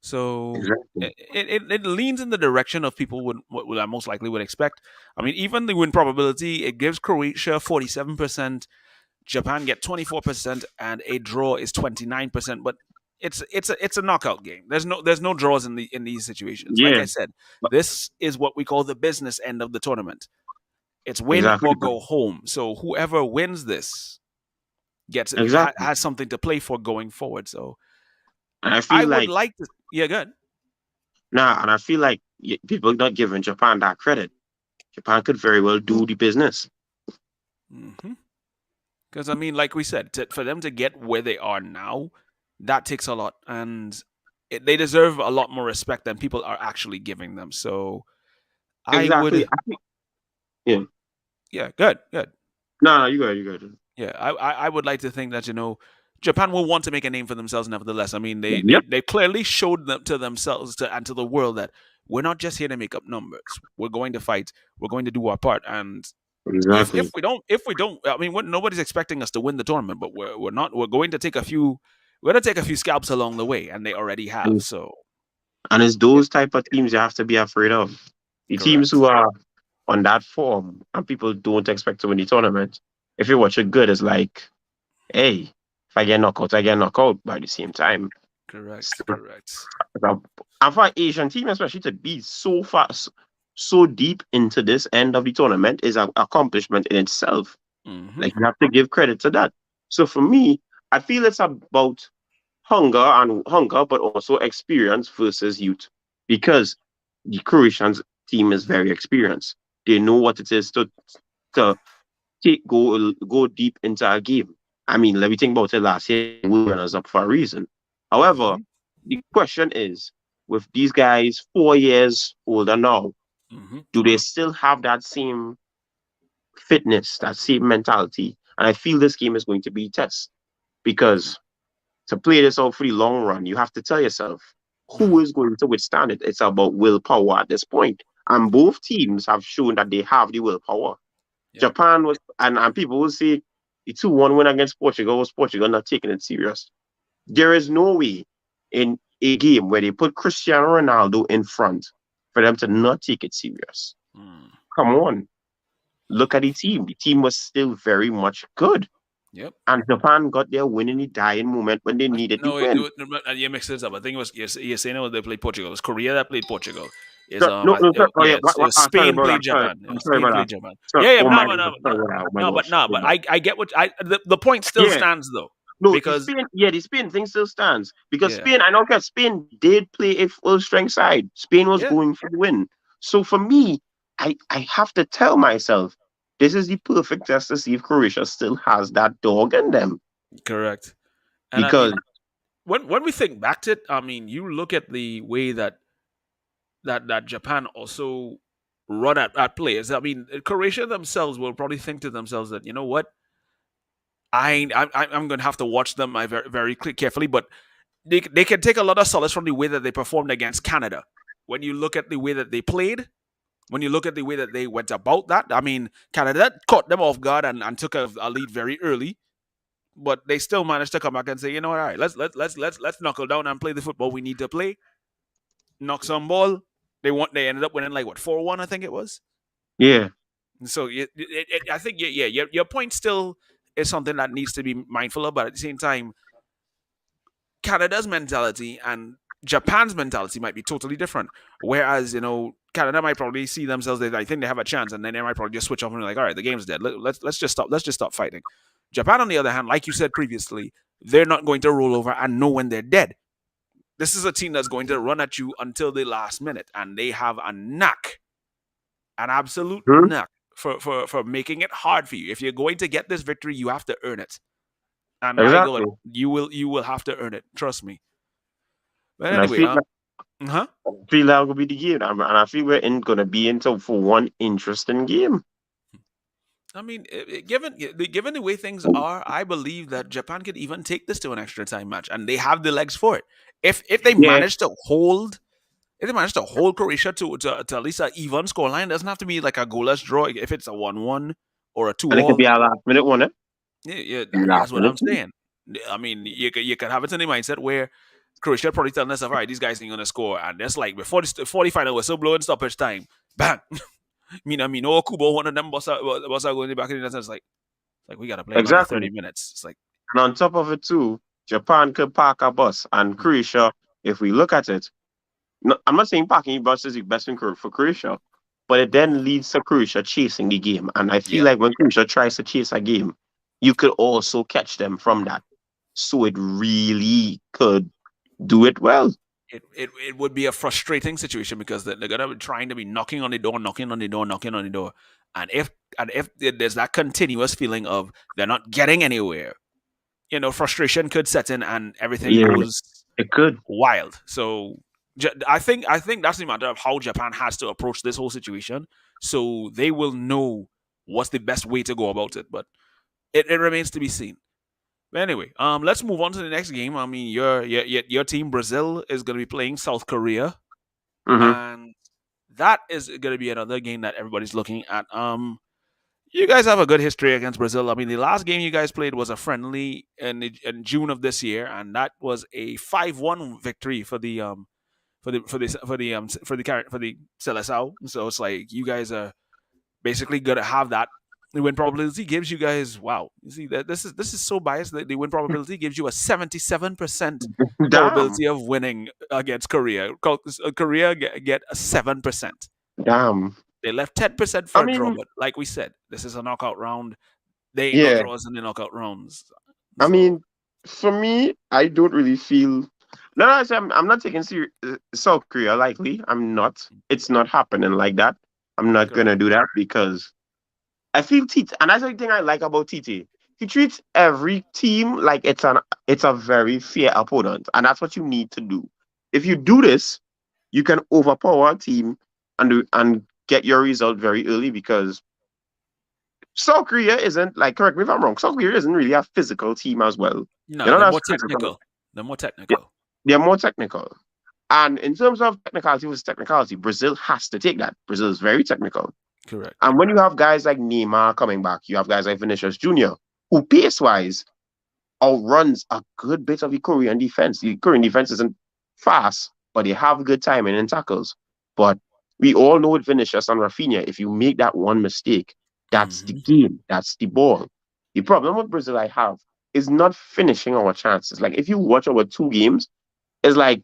So Exactly. it leans in the direction of people would I most likely would expect. I mean, even the win probability, it gives Croatia 47%, Japan get 24%, and a draw is 29%. But it's a knockout game. There's no draws in these situations. Like Yeah. I said, this is what we call the business end of the tournament. It's win Exactly. or go home. So whoever wins this Exactly. has something to play for going forward. So And I I feel would like like to. Yeah, good. and I feel like people not giving Japan that credit. Japan could very well do the business. Mm-hmm. Because I mean, like we said, for them to get where they are now, that takes a lot, and they deserve a lot more respect than people are actually giving them. So I Exactly. would, Yeah. yeah, good, good. No, you got you got it. Yeah, I would like to think that Japan will want to make a name for themselves nevertheless. I mean, Yep, they clearly showed them to themselves and to the world that we're not just here to make up numbers. We're going to fight. We're going to do our part. And exactly. if we don't, I mean, nobody's expecting us to win the tournament, but we're not. We're going to take a few. We're going to take a few scalps along the way, and they already have. And, So and it's yeah, those type of teams you have to be afraid of. The teams correct, who are on that form and people don't expect to win the tournament. If you watch it good, it's like, hey, if I get knocked out, I get knocked out. By the same time, correct, so, correct. and for an Asian team, especially to be so fast, so deep into this end of the tournament is an accomplishment in itself. Hmm. Like you have to give credit to that. So for me, I feel it's about hunger, but also experience versus youth. Because the Croatians team is very experienced. They know what it is to go deep into a game. I mean, let me think about it last year. We were runners up for a reason. However, Hmm. the question is, with these guys 4 years older now, Hmm. do they still have that same fitness, that same mentality? And I feel this game is going to be a test because to play this out for the long run, you have to tell yourself who is going to withstand it. It's about willpower at this point. And both teams have shown that they have the willpower. Yep. Japan was, and people will say the 2-1 win against Portugal was Portugal not taking it serious. There is no way in a game where they put Cristiano Ronaldo in front for them to not take it serious. Mm. Come on. Look at the team. The team was still very much good. Yep. And Japan got their win in the dying moment when they needed the No, win. you mixed this up. I think it was you're saying it was they played Portugal. It was Korea that played Portugal. Is No, no, no, sorry. Oh, yeah, yeah. Sorry Spain about that. played Sorry. Japan. I'm Yeah, sorry Spain about that. played Japan. Sorry. Yeah, yeah, Oh, no, my but God. no, Sorry about that. Oh, my no, but gosh. no, Oh, but my. I get what the point still Yeah. stands though No, because The Spain thing still stands because yeah, Spain, I don't care. Spain did play a full strength side. Spain was yeah, going for the win. So for me, I have to tell myself this is the perfect test to see if Croatia still has that dog in them. correct. And I Because mean, when we think back to it, I mean, you look at the way that Japan also run at players. I mean, Croatia themselves will probably think to themselves that you know what, I'm going to have to watch them very very carefully, but they can take a lot of solace from the way that they performed against Canada. When you look at the way that they played, when you look at the way that they went about that, I mean, Canada caught them off guard and took a lead very early, but they still managed to come back and say, you know what, all right, let's knuckle down and play the football we need to play, knock some ball. They ended up winning like what 4-1, I think it was. yeah, So I think your point still is something that needs to be mindful of, but at the same time, Canada's mentality and Japan's mentality might be totally different. Whereas, Canada might probably see themselves, I think they have a chance, and then they might probably just switch off and be like, all right, the game's dead. Let's just stop. Let's just stop fighting. Japan, on the other hand, like you said previously, they're not going to roll over and know when they're dead. This is a team that's going to run at you until the last minute, and they have a knack, an absolute hmm, knack for making it hard for you. If you're going to get this victory, you have to earn it. And my God, exactly. you will have to earn it. Trust me. But And I anyway, feel huh? feel that will be the game, and I feel we're gonna be into for one interesting game. I mean, given the way things are, I believe that Japan could even take this to an extra time match, and they have the legs for it. If they Yeah, manage to hold, if they manage to hold Croatia to at least an even scoreline, it doesn't have to be like a goalless draw. If it's a 1-1 or a two and it could be all, a last minute one. Eh? yeah, yeah, Last that's what minute. I'm saying. I mean, you could have it in the mindset where Croatia probably telling themselves, all right, these guys ain't gonna score, and that's like before the 45 whistle blowing stoppage time, bang. I mean, oh, Kubo, one of them was going back in the net. It's like we gotta play another Exactly. 30 minutes. It's like, And on top of it too, Japan could park a bus, and mm, Croatia, if we look at it, no, I'm not saying parking a bus is the best thing for Croatia, but it then leads to Croatia chasing the game. And I feel yep. like when Croatia tries to chase a game, you could also catch them from that. So it really could do it well. It would be a frustrating situation because they're gonna be trying to be knocking on the door, knocking on the door, knocking on the door, and if there's that continuous feeling of they're not getting anywhere, frustration could set in and everything Yeah, goes it could. wild. So I think that's the matter of how Japan has to approach this whole situation, so they will know what's the best way to go about it. But it remains to be seen. But anyway, let's move on to the next game. I mean, your team Brazil is going to be playing South Korea, Hmm. and that is going to be another game that everybody's looking at. You guys have a good history against Brazil. I mean, the last game you guys played was a friendly in June of this year, and that was a 5-1 victory for the for the Seleção. So it's like you guys are basically going to have that. The win probability gives you guys, wow. You see that this is so biased that the win probability gives you a 77% Damn, probability of winning against Korea. Korea get a 7%. damn. They left 10% I for a draw, mean, but like we said, this is a knockout round. They ain't no yeah. draws in the knockout rounds. I So mean, for me, I don't really feel. No, no, I'm not taking South Korea lightly. I'm not. It's not happening like that. I'm not correct. gonna do that because I feel Tite, and that's the thing I like about Tite. He treats every team like it's a very fair opponent, and that's what you need to do. If you do this, you can overpower a team and get your result very early because South Korea isn't like, correct me if I'm wrong. South Korea isn't really a physical team as well. No, They're they're not as more physical. technical. They're more Yeah, technical. they're more technical. And in terms of technicality versus technicality, Brazil has to take that. Brazil is very technical. Correct. And when you have guys like Neymar coming back, you have guys like Vinicius Jr., who pace wise outruns a good bit of the Korean defense. The Korean defense isn't fast, but they have good timing and tackles. But we all know with Vinicius and Rafinha, if you make that one mistake, that's the Hmm. game, that's the ball. The problem with Brazil I have is not finishing our chances. Like if you watch our two games, it's like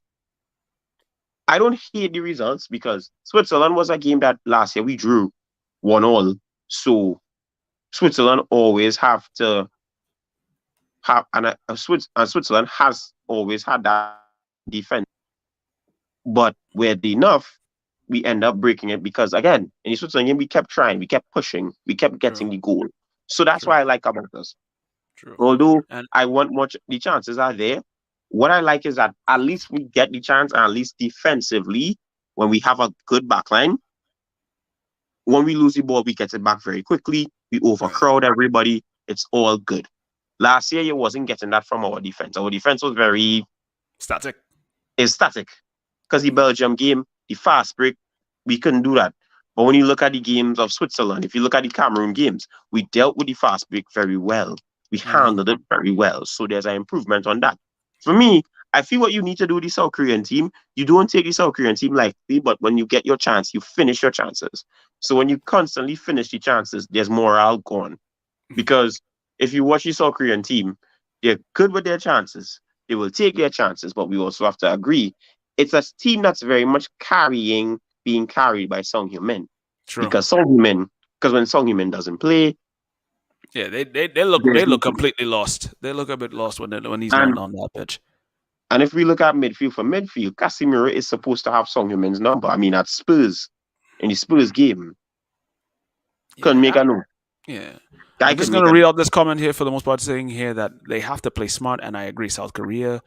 I don't hate the results because Switzerland was a game that last year we drew 1-1. So Switzerland always have to have, and Switzerland has always had that defense. But weirdly enough, we end up breaking it because again, in the Switzerland game, we kept trying, we kept pushing, we kept True. getting the goal. So that's True. why I like about us. True. Although And I want much the chances are there. What I like is that at least we get the chance, and at least defensively, when we have a good backline, when we lose the ball, we get it back very quickly. We right. overcrowd everybody. It's all good. Last year, you wasn't getting that from our defense. Our defense was very Static. static because the Belgium game, the fast break, we couldn't do that. But when you look at the games of Switzerland, if you look at the Cameroon games, we dealt with the fast break very well. We Hmm. handled it very well. So there's an improvement on that. For me, I feel what you need to do with the South Korean team, you don't take the South Korean team lightly, but when you get your chance, you finish your chances. So when you constantly finish the chances, there's morale gone. Because if you watch the South Korean team, they're good with their chances. They will take their chances, but we also have to agree it's a team that's very much being carried by Song Heung-min. True. Because Song Heung-min, because when Song Heung-min doesn't play, Yeah, they look there's nothing. completely lost. They look a bit lost when he's not And on that pitch. and if we look at midfield for midfield, Casemiro is supposed to have Song Heung-min's number. I mean, at Spurs, in the Spurs game, couldn't Yeah, make a no. yeah. Guy I'm just couldn't make gonna a read no. out this comment here for the most part, saying here that they have to play smart, and I agree. South Korea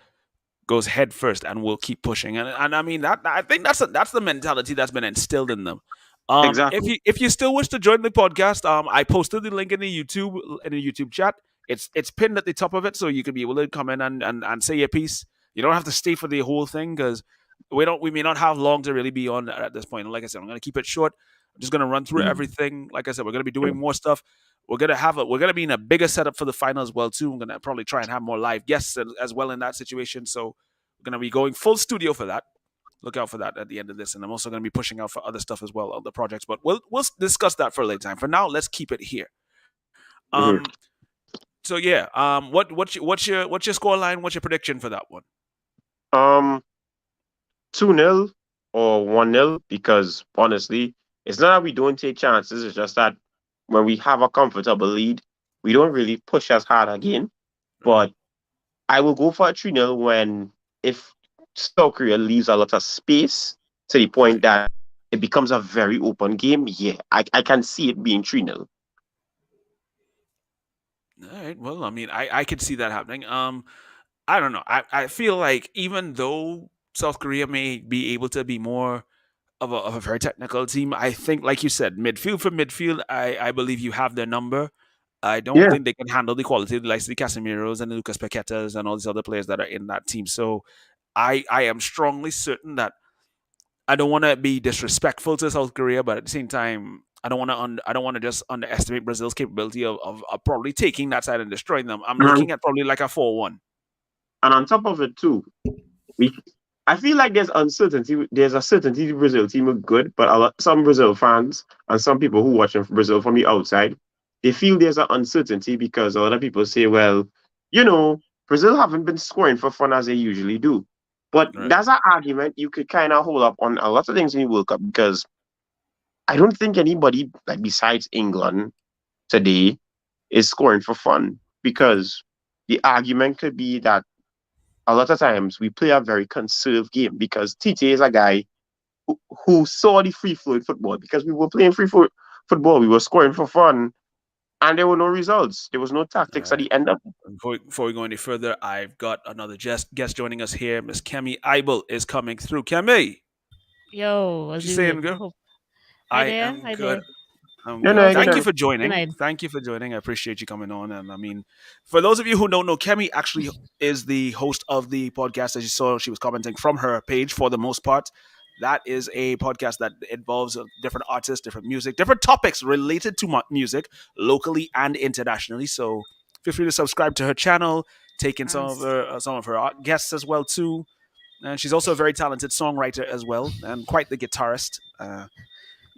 goes head first and will keep pushing. And I mean that I think that's the mentality that's been instilled in them. Exactly. If you still wish to join the podcast, I posted the link in the YouTube chat. It's pinned at the top of it, so you can be able to come in and say your piece. You don't have to stay for the whole thing because we may not have long to really be on at this point. And like I said, I'm gonna keep it short. I'm just gonna run through Mm. everything. Like I said, we're gonna be doing more stuff. We're gonna be in a bigger setup for the final as well too. I'm gonna probably try and have more live guests as well in that situation. So we're gonna be going full studio for that. Look out for that at the end of this, and I'm also gonna be pushing out for other stuff as well, other projects. But we'll discuss that for a later time. For now, let's keep it here. Mhm. Um. So yeah. What's your score line? What's your prediction for that one? Um, 2-0 or 1-0 because honestly, it's not that we don't take chances, it's just that when we have a comfortable lead, we don't really push as hard again. Right. But I will go for a 3-0 when if South Korea leaves a lot of space to the point Right. that it becomes a very open game. Yeah, I can see it being 3-0. All right. Well, I mean, I could see that happening. I don't know. I feel like even though South Korea may be able to be more of a very technical team, I think, like you said, midfield for midfield, I believe you have their number. I don't Yeah. think they can handle the quality of the likes of the Casemiros and the Lucas Paquetas and all these other players that are in that team. So I am strongly certain that I don't want to be disrespectful to South Korea, but at the same time, I don't want to just underestimate Brazil's capability of probably taking that side and destroying them. I'm And, looking at probably like a 4-1. and on top of it too, we I feel like there's uncertainty. There's a certainty the Brazil team are good, but some Brazil fans and some people who watch Brazil from the outside, they feel there's an uncertainty because a lot of people say, well, you know, Brazil haven't been scoring for fun as they usually do. But Right. that's an argument you could kind of hold up on a lot of things in the World Cup because I don't think anybody like besides England today is scoring for fun because the argument could be that a lot of times we play a very conserved game because TT is a guy who saw the free flowing football because we were playing football, we were scoring for fun, and there were no results. There was no All tactics at right. the end of it. Before we go any further, I've got another guest joining us here. Miss Kemi Eibel is coming through. Kemi, Yo, what what's you good? saying, girl? Hope. Hi I there. am Hi good. there. I'm Good good. night, good Thank you night. for Good joining. night. Thank you for joining. I appreciate you coming on. And I mean, for those of you who don't know, Kemi actually is the host of the podcast. As you saw, she was commenting from her page for the most part. That is a podcast that involves different artists, different music, different topics related to music, locally and internationally. So feel free to subscribe to her channel. Taking Um, some of her guests as well too. And she's also a very talented songwriter as well, and quite the guitarist.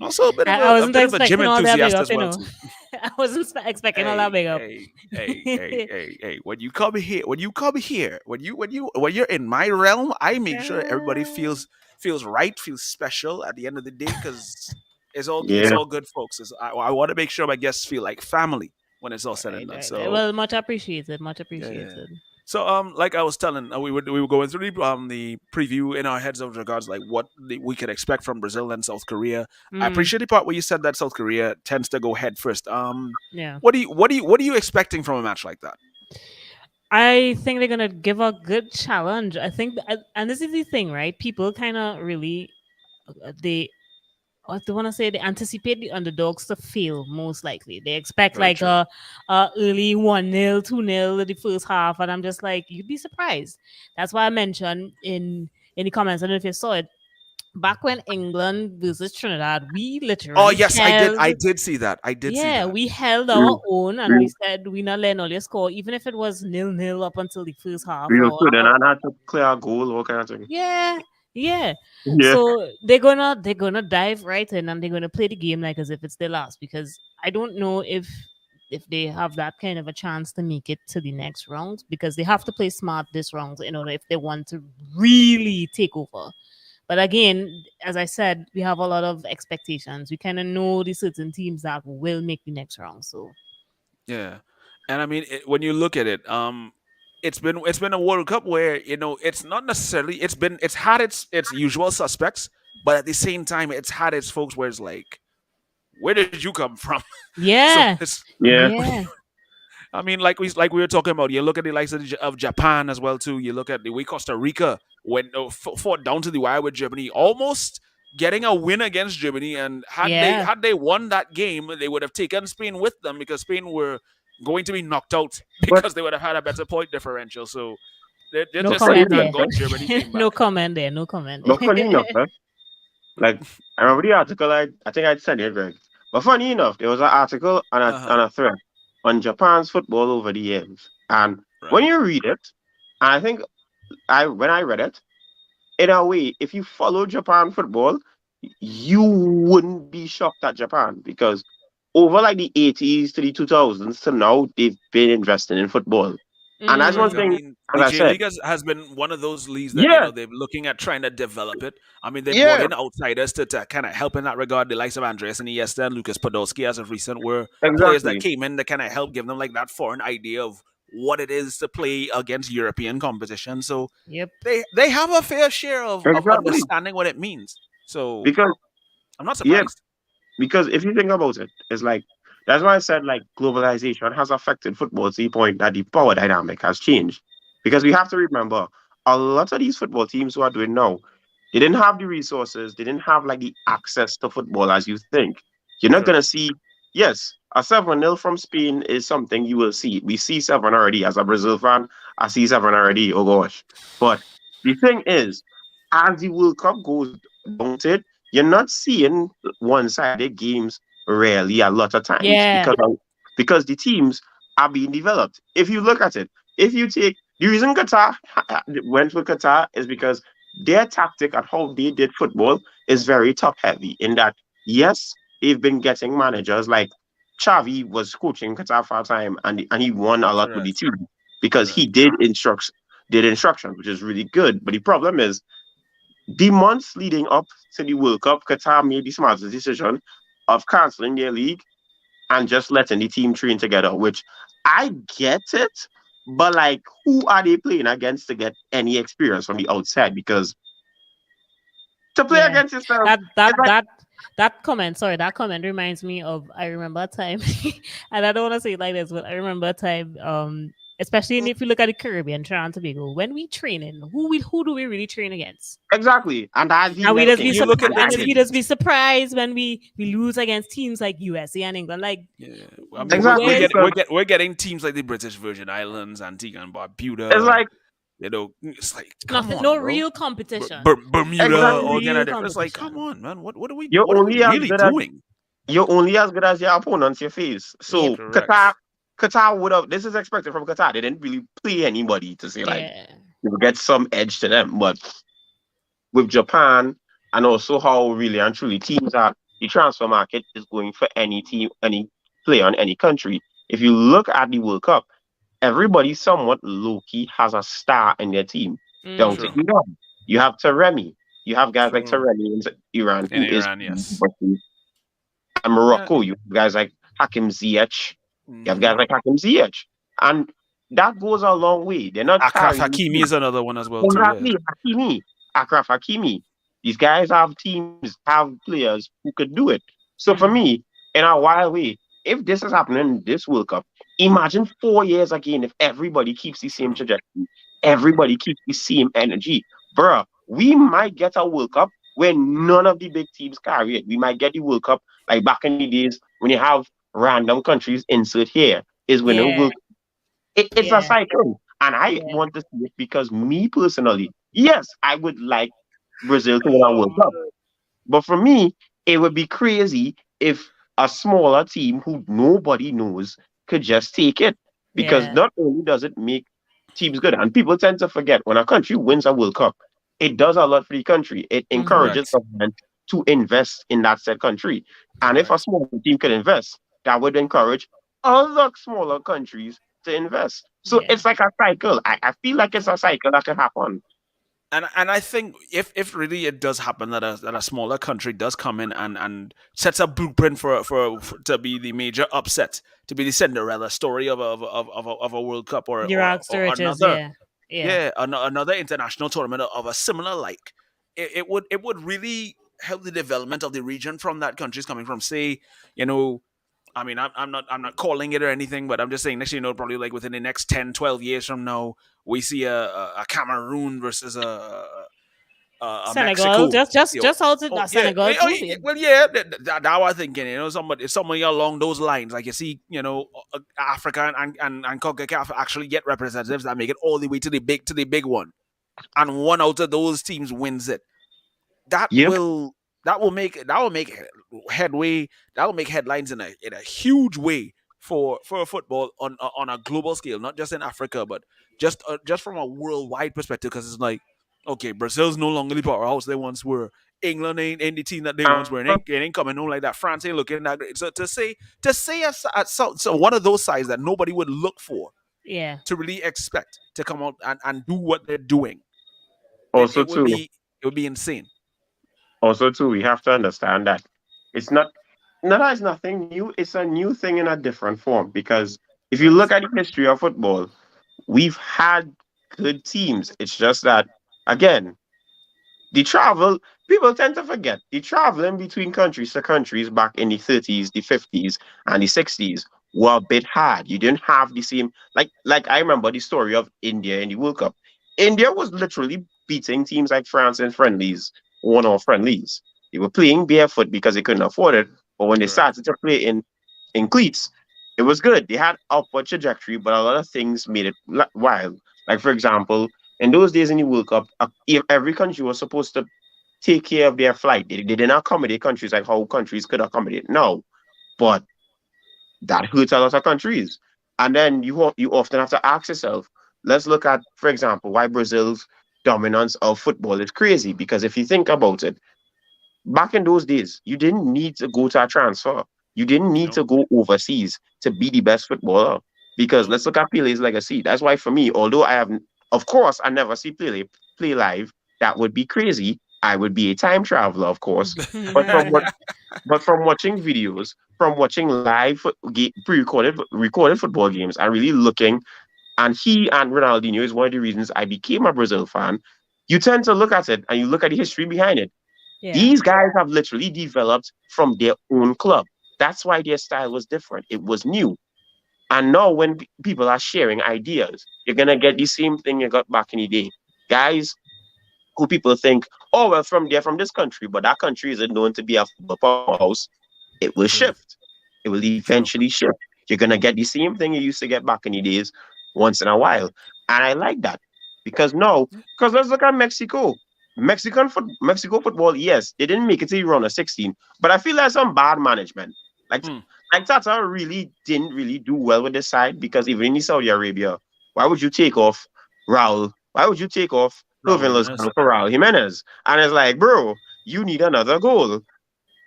Also I a wasn't bit of a gym expecting all that big enthusiast up, as you well know. too. I wasn't expecting all that Hey, big up. hey, hey, hey, hey, hey. When you come here, when you're in my realm, I make sure everybody feels right, feels special at the end of the day because it's Yeah, all good, folks. I want to make sure my guests feel like family when it's all said and Right, done. right. So Well, much appreciated. Much yeah, yeah, yeah. appreciated. So like I was telling, we were going through the preview in our heads of regards like what we could expect from Brazil and South Korea. I Mm, appreciate the part where you said that South Korea tends to go head first. yeah. What are you expecting from a match like that? I think they're gonna give a good challenge. I think, and this is the thing, right? People kind of really they what do I want to say? They anticipate the underdogs to fail most likely. They expect Very like true. a early 1-0, 2-0 in the first half, and I'm just like, you'd be surprised. That's why I mentioned in the comments. I don't know if you saw it. Back when England versus Trinidad, we Oh literally yes, I did. held. I did see that. I did see Yeah, that. we held our real, own, and we real, said we not letting all your score, even if it was 0-0 up until the first half real or good. And I had to clear a goal, all kind of thing. yeah, yeah. Yeah, So they're gonna dive right in and they're gonna play the game like as if it's their last because I don't know if they have that kind of a chance to make it to the next round because they have to play smart this round in order if they want to really take over. But again, as I said, we have a lot of expectations. We kind of know the certain teams that will make the next round. So Yeah, and I mean when you look at it, it's been a World Cup where it's not necessarily it's had its usual suspects, but at the same time it's had its folks where it's like, where did you come from? So yeah, it's yeah. yeah, I mean, like we were talking about. You look at the likes of Japan as well too. You look at the way Costa Rica went fought down to the wire with Germany, almost getting a win against Germany. And yeah. had they won that game, they would have taken Spain with them because Spain were going to be knocked out But because they would have had a better point differential. So they're No but just funny comment lucky enough, that there. God Germany came No back. comment there. No comment but funny enough, there. like I remember the article. I think I'd send it, Greg. But funny enough, there was an article and Uh and huh. a thread on Japan's football over the years. And when Right. you read it, I think I when I read it, in a way, if you follow Japan football, you wouldn't be shocked at Japan because over like the 80s to the 2000s to now, they've been investing in football. And that's Very one Mm, true. I thing, mean, as the I J said, League has been one of those leagues that yeah, they're looking at trying to develop it. I mean, they brought yeah, in outsiders to kind of help in that regard. The likes of Andreas and Iniesta and Lucas Podolski, as of recent, were players that exactly, came in to kind of help give them like that foreign idea of what it is to play against European competition. So yep. they have a fair share of exactly. understanding what it means. So Because, I'm not yeah, surprised. because if you think about it, it's like, that's why I said like globalization has affected football to the point that the power dynamic has changed. Because we have to remember, a lot of these football teams who are doing now, they didn't have the resources, they didn't have like the access to football as you think. You're not True. gonna see. yes, a 7-0 from Spain is something you will see. We see seven already. As a Brazil fan, I see seven already. Oh gosh. But the thing is, as the World Cup goes down to it, you're not seeing one-sided games really a lot of times Yeah. because the teams are being developed. If you look at it, if you take the reason Qatar went with Qatar is because their tactic at how they did football is very top heavy in that yes, they've been getting managers like Xavi was coaching Qatar for a time and he won a lot with the Correct. team because he Correct. did instructions, which is really good. But the problem is the months leading up to the World Cup, Qatar made the smartest decision of cancelling their league and just letting the team train together, which I get it, but like who are they playing against to get any experience from the outside? Because to play Yeah. against yourself, That that it's like that that comment, sorry, that comment reminds me of I remember a time and I don't want to say it like this, but I remember a time, especially if you look at the Caribbean, Trinidad and Tobago, when we training, who do we really train against? exactly. And that's the And we next just thing. be You look at the and we just be teams. surprised when we lose against teams like USA and England. Like, Yeah, I mean, Exactly, where's because we're getting teams like the British Virgin Islands, Antigua and it's Barbuda. like You know, it's like, come nothing? on, No bro. real competition. Bermuda, No exactly all kind real of different. It's like, come competition. on, man. you're What are we only as really good as doing? you're only as good as your opponents you face. Yep. So Qatar, Correct. Qatar would have. This is expected from Qatar. They didn't really play anybody to say like Yeah. you will get some edge to them. But with Japan and also how really and truly teams are, the transfer market is going for any team, any player in any country. If you look at the World Cup, everybody somewhat low key has a star in their team. Down to Mm-hmm. True. Iran, you have Taremi. You have guys like True. Taremi in Iran, In who is Iran, yes. and Yeah. Morocco. You have guys like Hakim Ziyech. You have Mm-hmm. guys like Hakim Ziyech, and that goes a long way. They're not Akraf carrying Hakimi is another one as well too. Yeah. exactly Hakimi, Akraf Hakimi. These guys have teams, have players who could do it. So for Mm. me, in a wild way, if this is happening in this World Cup, imagine 4 years again if everybody keeps the same True. trajectory, everybody keeps the same energy. Bruh, we might get a World Cup where none of the big teams carry it. We might get the World Cup like back in the days when you have random countries insert here is winning Yeah. World it's a Yeah. cycle. And I Yeah. want to see it because me personally, yes, I would like Brazil to win a World Cup. But for me, it would be crazy if a smaller team who nobody knows could just take it. Because Yeah. not only does it make teams good, and people tend to forget when a country wins a World Cup, it does a lot for the country. It Mm-hmm. encourages Correct. government to invest in that said country. And if a Correct. small team could invest, that would encourage other smaller countries to invest. So Yeah. it's like a cycle. I feel like it's a cycle that can happen. And I think if really it does happen that a smaller country does come in and sets a blueprint for to be the major upset, to be the Cinderella story of a World Cup The rocks to or riches. another, Yeah. Yeah. yeah, another international tournament of a similar like, it would really help the development of the region from that country's coming from. Say, you know, I mean, I'm not calling it or anything, but I'm just saying next year, you know, probably like within the next 10, 12 years from now, we see a Cameroon versus a Senegal. Mexico. Just just You know, just how to oh yeah, Senegal too. Yeah. well yeah, that was thinking, you know, somebody along those lines, like you see, you know, Africa and CONCACAF actually get representatives that make it all the way to the big one, and one out of those teams wins it. That Yep. will that will make headway, that will make headlines in a huge way for football on a global scale, not just in Africa, but just from a worldwide perspective, because it's like, okay, Brazil's no longer the powerhouse they once were. England ain't the team that they once were. It ain't coming home like that. France ain't looking that great. So to say so one of those sides that nobody would look for, Yeah. to really expect to come out and do what they're doing, Also, too, it would be insane. we have to understand that it's not that it's nothing new. It's a new thing in a different form. Because if you look Correct. at the history of football, we've had good teams. It's just that again, the travel, people tend to forget the traveling between countries to countries back in the 30s, the 50s, and the 60s were a bit hard. You didn't have the same like I remember the story of India in the World Cup. India was literally beating teams like France in friendlies, one-off friendlies. They were playing barefoot because they couldn't afford it. But when they Correct. started to play in in cleats. It was good. They had upward trajectory, but a lot of things made it wild. Like for example, in those days in the World Cup, every country was supposed to take care of their flight. They didn't accommodate countries like how countries could accommodate now. But that hurts a lot of countries. And then you often have to ask yourself, let's look at, for example, why Brazil's dominance of football is crazy. Because if you think about it, back in those days, you didn't need to go to a transfer. You didn't need No, to go overseas to be the best footballer. Because no. let's look at Pele's legacy. That's why for me, although of course, I never see play live. That would be crazy. I would be a time traveler, of course. But from watching videos, from watching live recorded football games, and really looking, and he and Ronaldinho is one of the reasons I became a Brazil fan. You tend to look at it and you look at the history behind it. Yeah. These guys have literally developed from their own club. That's why their style was different. It was new. And now, when people are sharing ideas, you're gonna get the same thing you got back in the day. Guys who people think, oh well, they're from this country, but that country isn't known to be a football powerhouse. It will True, shift. It will true. eventually shift. You're gonna get the same thing you used to get back in the days once in a while. And I like that. Because no, because let's look at Mexico. Mexico football, yes, they didn't make it to the round of 16, but I feel like some bad management. Like Hmm. like Tata really didn't really do well with this side because even in Saudi Arabia, why would you take off Raul? Why would you take off Raul Irvin Jimenez. Lozano for Raul Jimenez? And it's like, bro, you need another goal.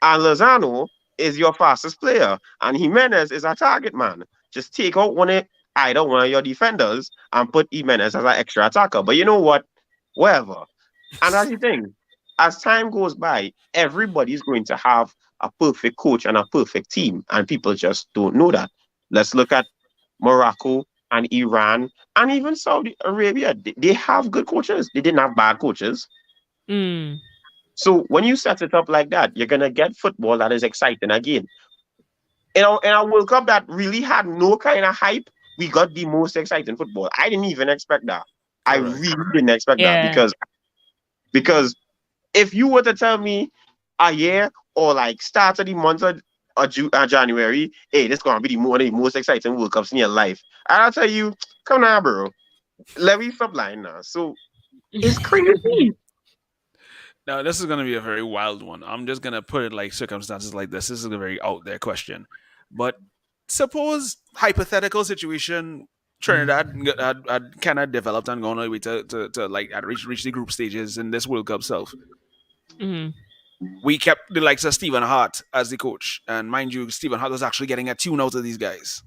And Lozano is your fastest player, and Jimenez is a target man. Just take out either one of your defenders and put Jimenez as an extra attacker. But you know what? Whatever. And that's the thing. As time goes by, everybody's going to have a perfect coach and a perfect team, and people just don't know that. Let's look at Morocco and Iran and even Saudi Arabia. They have good coaches. They didn't have bad coaches. Mm. So when you set it up like that, you're gonna get football that is exciting again. In a World Cup that really had no kind of hype, we got the most exciting football. I didn't even expect that. I Correct. really didn't expect that Yeah. because if you were to tell me a year or like start of the month of January, hey, this gonna be one of the most exciting World Cups in your life, and I'll tell you, come now, bro. Let me stop lying now. So it's crazy. Now, this is going to be a very wild one. I'm just going to put it like circumstances like this. This is a very out there question. But suppose, hypothetical situation, Trinidad had kind of developed and gone all the way to like reach the group stages in this World Cup self. Mhm. We kept the likes of Stephen Hart as the coach. And mind you, Stephen Hart was actually getting a tune out of these guys.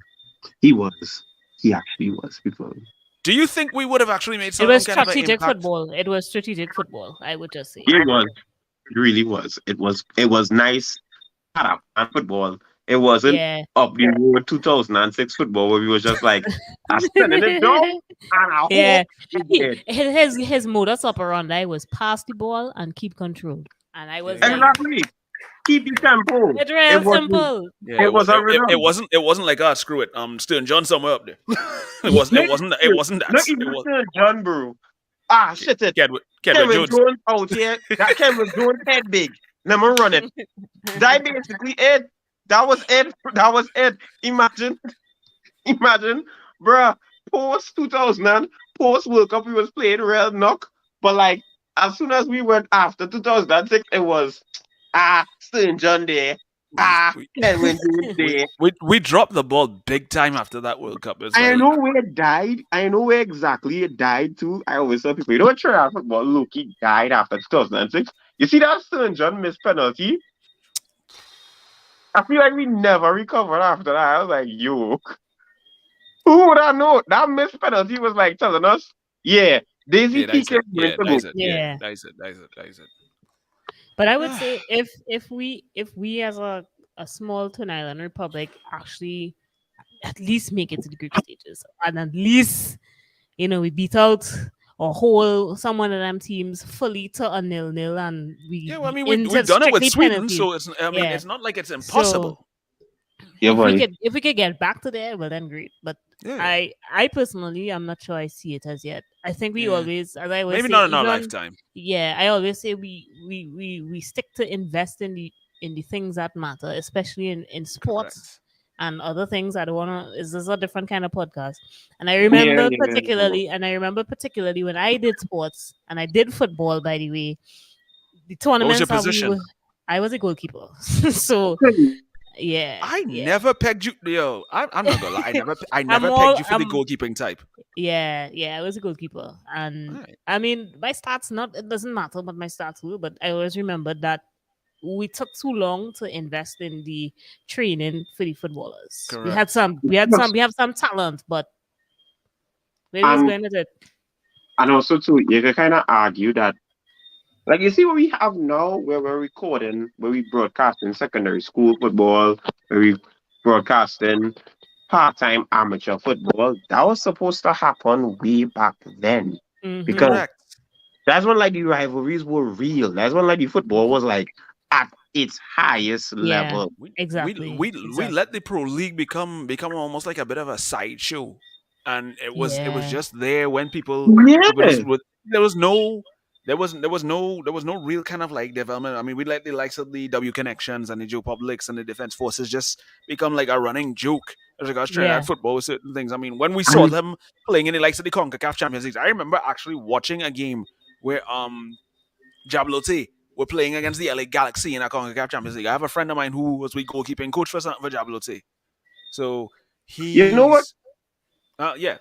He was. He actually was. People. Do you think we would have actually made It was some kind of an strategic impact? football. It was strategic football, I would just say. It was. It really was. It was nice and football. It wasn't Yeah. up the road 2006 football where we was just like, I sending it down and I Yeah. hope it did. His modus operandi was pass the ball and keep control. And I Yeah, was yeah, like, yeah. Exactly. Keep the tempo. it's It real wasn't. simple. Yeah, It was a rhythm. it wasn't like screw it. Stern John somewhere up there. It wasn't that. Not It even was still John Brew. Ah, shit it. Kedward Kevin Jones. Jones out here. That Kevin Jones head big. Let me run it. That basically it. That was it. That was it. Imagine, bruh, post 2000 and post World Cup, we was playing real knock. But like, as soon as we went after 2006, it was, St. John there. We we, Kevin Jones we there. we dropped the ball big time after that World Cup. It's I like know where it died. I know where exactly it died too. I always tell people, you don't try out football. Loki died after 2006. You see that St. John missed penalty? I feel like we never recovered after that. I was like, yo, who would I know? That missed penalty was like telling us, yeah, Daisy yeah, that's Peak is it. going Yeah, to go. that's it. Yeah, Yeah. that's it. But I would say if we as a small Tun Island republic actually at least make it to the group stages and at least we beat out or whole some one of them teams fully to a 0-0 and Yeah, well, I we mean, into we've done it with strictly Sweden, penalties. so Yeah. it's not like it's So impossible. Yeah, boy. if we could get back to there, well then great. But Yeah, I personally I'm not sure I see it as yet. I think we yeah. always, as I always Maybe say, not in our even lifetime. yeah, I always say we stick to invest in the things that matter, especially in sports. Correct. and other things. I don't want to. Is this a different kind of podcast? And I Yeah, remember yeah, yeah. particularly, when I did sports and I did football. By the way, the What was your tournaments that we position? were, I was a goalkeeper. So Okay. yeah, I yeah. never pegged you. Yo, I'm not gonna lie. I never I'm pegged all. you for the goalkeeping type. Yeah, yeah. I was a goalkeeper, All and right. I mean, my stats not. It doesn't matter, but my stats will. But I always remember that we took too long to invest in the training for the footballers. We had Correct. some. We had some. Yes. We have some talent, but where was And going with it? and also too, you can kind of argue that, like, you see what we have now, where we're recording, where we broadcasting secondary school football, where we broadcasting part-time amateur football. That was supposed to happen way back then, Mm-hmm. because Correct. that's when like the rivalries were real. That's when like the football was like at its highest Yeah, level. We we exactly, we we exactly. let the pro league become almost like a bit of a sideshow, and it was Yeah, just there when people Yeah. just would. There was no. There was no real kind of like development. I mean, we let the likes of the W Connections and the Joe Publics and the Defense Forces just become like a running joke as regards yeah. Trinidad football with certain things. I mean, when we saw And them playing in the likes of the CONCACAF Champions League, I remember actually watching a game where Jablote were playing against the LA Galaxy in a CONCACAF Champions League. I have a friend of mine who was the goalkeeping coach for Jablote. So you know what? he's yeah.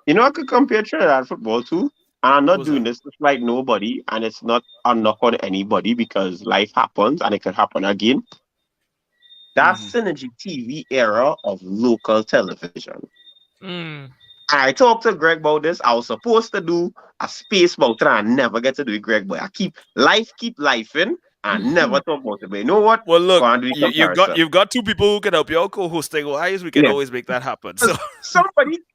You know, I could compare Trinidad football to, and I'm What not was doing that? this to slight nobody, and it's not a knock on anybody because life happens and it could happen again. That Mm-hmm. Synergy TV era of local television. Mm. I talked to Greg about this. I was supposed to do a space about it, and I never get to do it, Greg. But I keep lifing, and I never talk about it. But you know what? Well, Go look, on, do the you've got comparison. you've got two people who can help you out co-hosting. Wise, we can Yeah. always make that happen. So 'Cause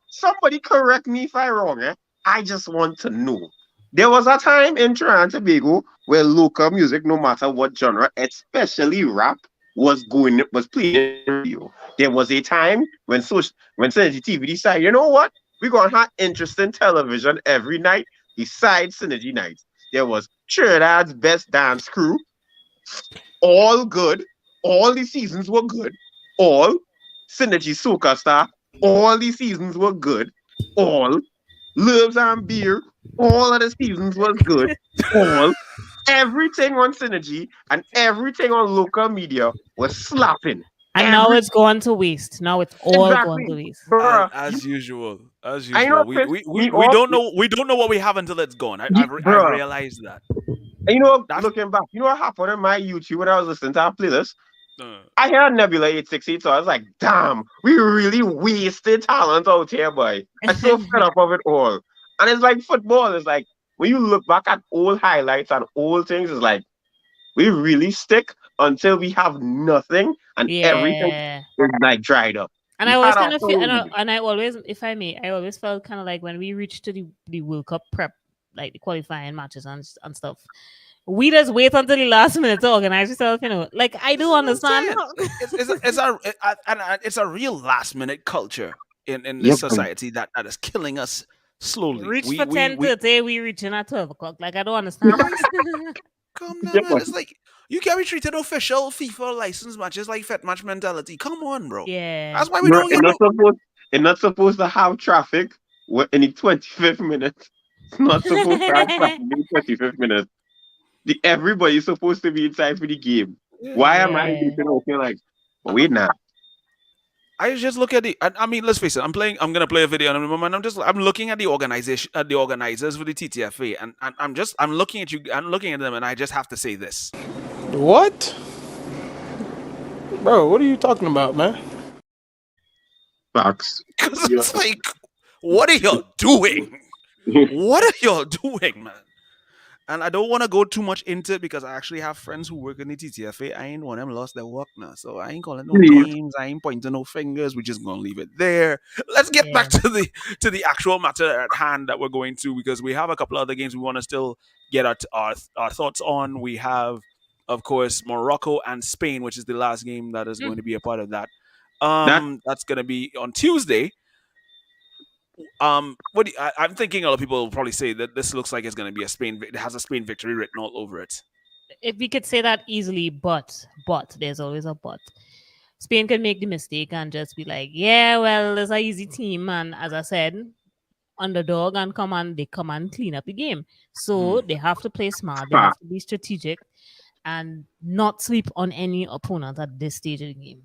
somebody correct me if I'm wrong. I just want to know. There was a time in Trinidad and Tobago where local music, no matter what genre, especially rap, was playing in the radio. There was a time when Synergy TV decided, you know what? We're gonna have interesting television every night besides Synergy nights. There was Trinidad's best dance crew, all good. All the seasons were good. All Synergy Soca Star, all the seasons were good. All Loves and Beer, all of the seasons was good. All everything on Synergy and everything on local media was slapping. And now Every it's gone to waste. Now it's all gone exactly, to waste. bruh. as usual, as I know usual, it we, pissed we, we, me we off, don't know what we have until it's gone. I've bruh. realized that. And That's looking back, what happened on my YouTube when I was listening to our playlist? uh, I heard Nebula 868, so I was like, damn, we really wasted talent out here, boy. I'm so fed up of it all. And it's like football. It's like, when you look back at old highlights and old things, it's like, we really stick until we have nothing and everything Yeah. is like dried up. And We I always had a kind of feel, whole year. and I always, if I may, I always felt kind of like when we reached to the World Cup prep, like the qualifying matches and stuff, we just wait until the last minute to organize yourself, Like, I this do is what I'm understand. saying. It's a real last minute culture in this Yep. society that is killing us slowly. Reach We for we ten we thirty, we reaching at 12 o'clock. Like, I don't understand. Come Yeah, down, man. but It's like you can't be treated official FIFA license matches like fet match mentality. Come on, bro. Yeah. That's why we bro, don't get no. it's not supposed to have traffic in the 25th minute. It's not supposed to have traffic in the 25th minute. Everybody's supposed to be inside for the game. Yeah. Why am I Yeah. thinking, okay, like, but wait now. I just look at the. I mean, let's face it. I'm playing. I'm gonna play a video in a moment. I'm looking at the organization, at the organizers for the TTFA, and I'm looking at you. I'm looking at them, and I just have to say this. What? Bro, what are you talking about, man? Facts. Because Yeah. it's like, what are y'all doing? What are y'all doing, man? And I don't want to go too much into it because I actually have friends who work in the TTFA. I ain't one of them lost their work now. So I ain't calling no Please. names. I ain't pointing no fingers. We're just gonna leave it there. Let's get Yeah. back to the actual matter at hand that we're going to, because we have a couple other games we want to still get our thoughts on. We have, of course, Morocco and Spain, which is the last game that is going Mm. to be a part of that. That That's gonna be on Tuesday. I'm thinking a lot of people will probably say that this looks like it's going to be a Spain. It has a Spain victory written all over it. If we could say that easily, but there's always a but. Spain could make the mistake and just be like, yeah, well, it's an easy team. And as I said, underdog and they come and clean up the game. So they have to play smart. They have to be strategic and not sleep on any opponent at this stage of the game.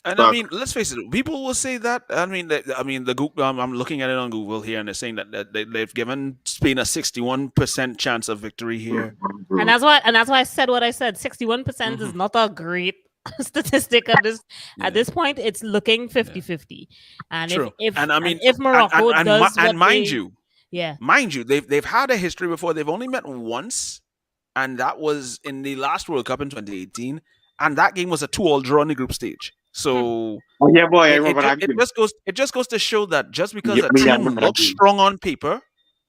And I Fuck. mean, let's face it. People will say that. I mean, the Google. I'm looking at it on Google here, and they're saying that they've given Spain a 61% chance of victory here. And that's why I said what I said. 61% is not a great statistic at this point. It's looking 50-50. And True. if And I and mean, if Morocco does what mind they you, yeah. they've had a history before. They've only met once, and that was in the last World Cup in 2018, and that game was a 2-all draw in the group stage. So Oh yeah, boy, I it, remember it, that it game. just goes to show that just because Yeah, a yeah, I team remember that looks game. strong on paper,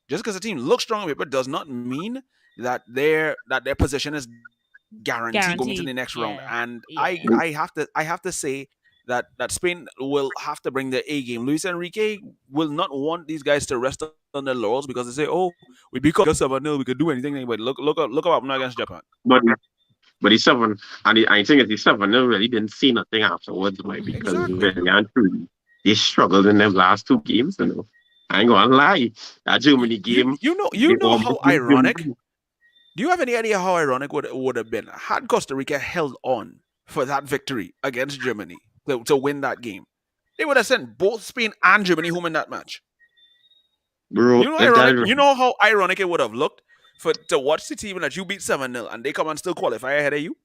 does not mean that their position is guaranteed going to Guaranteed. the next round. Yeah. And Yeah. I have to say that Spain will have to bring their A game. Luis Enrique will not want these guys to rest on their laurels because they say, "Oh, we beat us 7-0, we could do anything." But look what happened against Japan. But but he's seven, and I think it's 7. They really didn't say nothing afterwards, boy, because Exactly. really and truly, they struggled in them last 2 games. I ain't gonna lie, that Germany game, You they know how almost beat ironic. Germany. Do you have any idea how ironic would have been had Costa Rica held on for that victory against Germany to win that game? They would have sent both Spain and Germany home in that match. Bro. If that is You know how ironic it would have looked for to watch the team that you beat 7-0 and they come and still qualify ahead of you?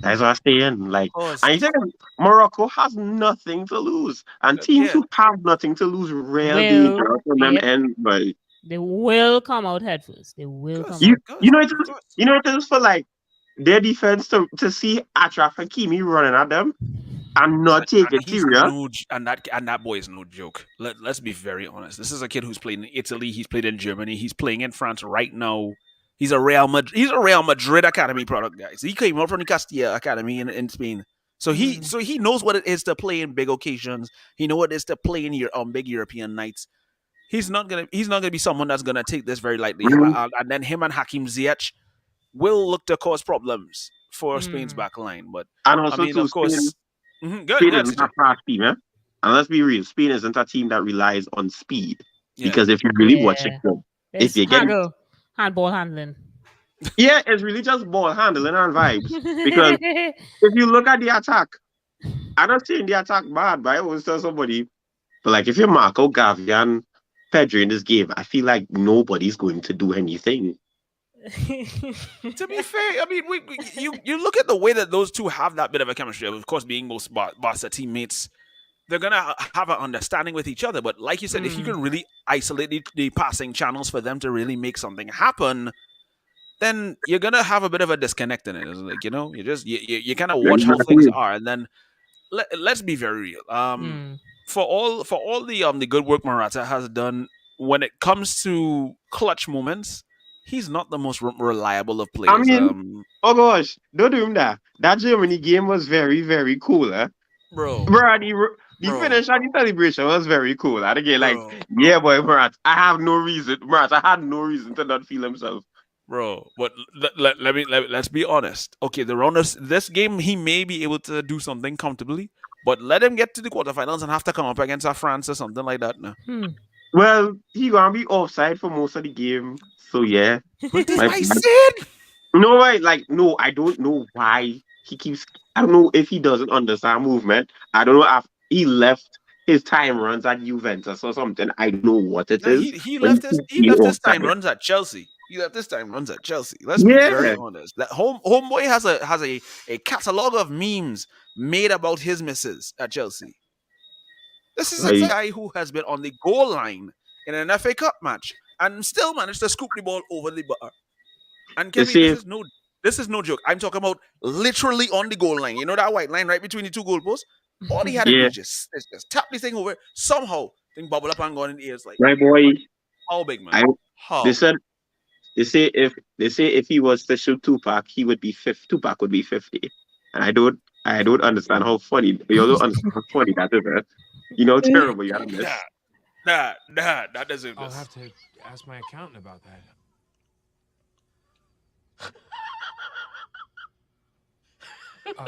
that's what I'm saying. Like, Cause and you think Morocco has nothing to lose, and teams yeah, who have nothing to lose real Will dangerous on them yep. end. But They will come out head first. They of will come course, you out. you know it of is course. you know it is for like their defense to see Achraf Hakimi running at them and not take And it he's serious. and that boy is no joke. Let's be very honest. This is a kid who's played in Italy. He's played in Germany. He's playing in France right now. He's a Real Madrid academy product, guys. He came out from the Castilla academy in Spain. So he knows what it is to play in big occasions. He knows what it is to play in your big European nights. He's not gonna be someone that's gonna take this very lightly. Mhm. And then him and Hakim Ziyech will look to cause problems for Spain's Mm. back line. But And I also mean, too, of Spain course, good, Spain good, isn't a CJ. fast team, eh? And let's be real, Spain isn't a team that relies on speed. Yeah. Because if you really watch it, Yeah. if It's you get handball handling. yeah, it's really just ball handling and vibes. Because if you look at the attack, I'm not saying the attack bad, but I always tell somebody, but like if you Marco, Gavi, and Pedro in this game, I feel like nobody's going to do anything. To be fair, I mean, you look at the way that those two have that bit of a chemistry. Of course, being most Barca teammates, they're gonna have an understanding with each other. But like you said, if you Mm. can really isolate the passing channels for them to really make something happen, then you're gonna have a bit of a disconnect in it. It's like you kind of watch how things Exactly. are, and then let's be very real. Mm. For all the good work Morata has done when it comes to clutch moments, he's not the most reliable of I players. mean, oh gosh, don't do him that. That Germany game was very, very cool, eh? Bro, Bro, the bro, finish and the celebration was very cool. And again, like, bro, yeah, boy, Murat, I have no reason. Murat, I had no reason to not feel himself. bro. But let's be honest. Okay, the rounders this game he may be able to do something comfortably, but let him get to the quarterfinals and have to come up against a France or something like that. No. Hmm. Well, he gonna be offside for most of the game. So yeah. Well, this My I said. no way, like no, I don't know why he keeps I don't know if he doesn't understand movement. I don't know if he left his time runs at Juventus or something. I don't know what it Now is. But he he left his time offside. runs at Chelsea. He left his time runs at Chelsea. Let's be very Yeah. honest. That homeboy has a catalog of memes made about his misses at Chelsea. This is a Like, guy who has been on the goal line in an FA Cup match and still managed to scoop the ball over the bar. And they Kevin, say this is no joke. I'm talking about literally on the goal line. You know that white line right between the two goalposts? All he had to do yeah, is just tap the thing over. Somehow thing bubble up and go in the ears like my boy. how big man? I they How? said they say if he was to shoot Tupac, he would be 50. Tupac would be 50. And I don't understand how funny you don't understand how funny that is. Eh? You know how terrible you are in Nah, this. that doesn't I'll miss. have to ask my accountant about that. Uh,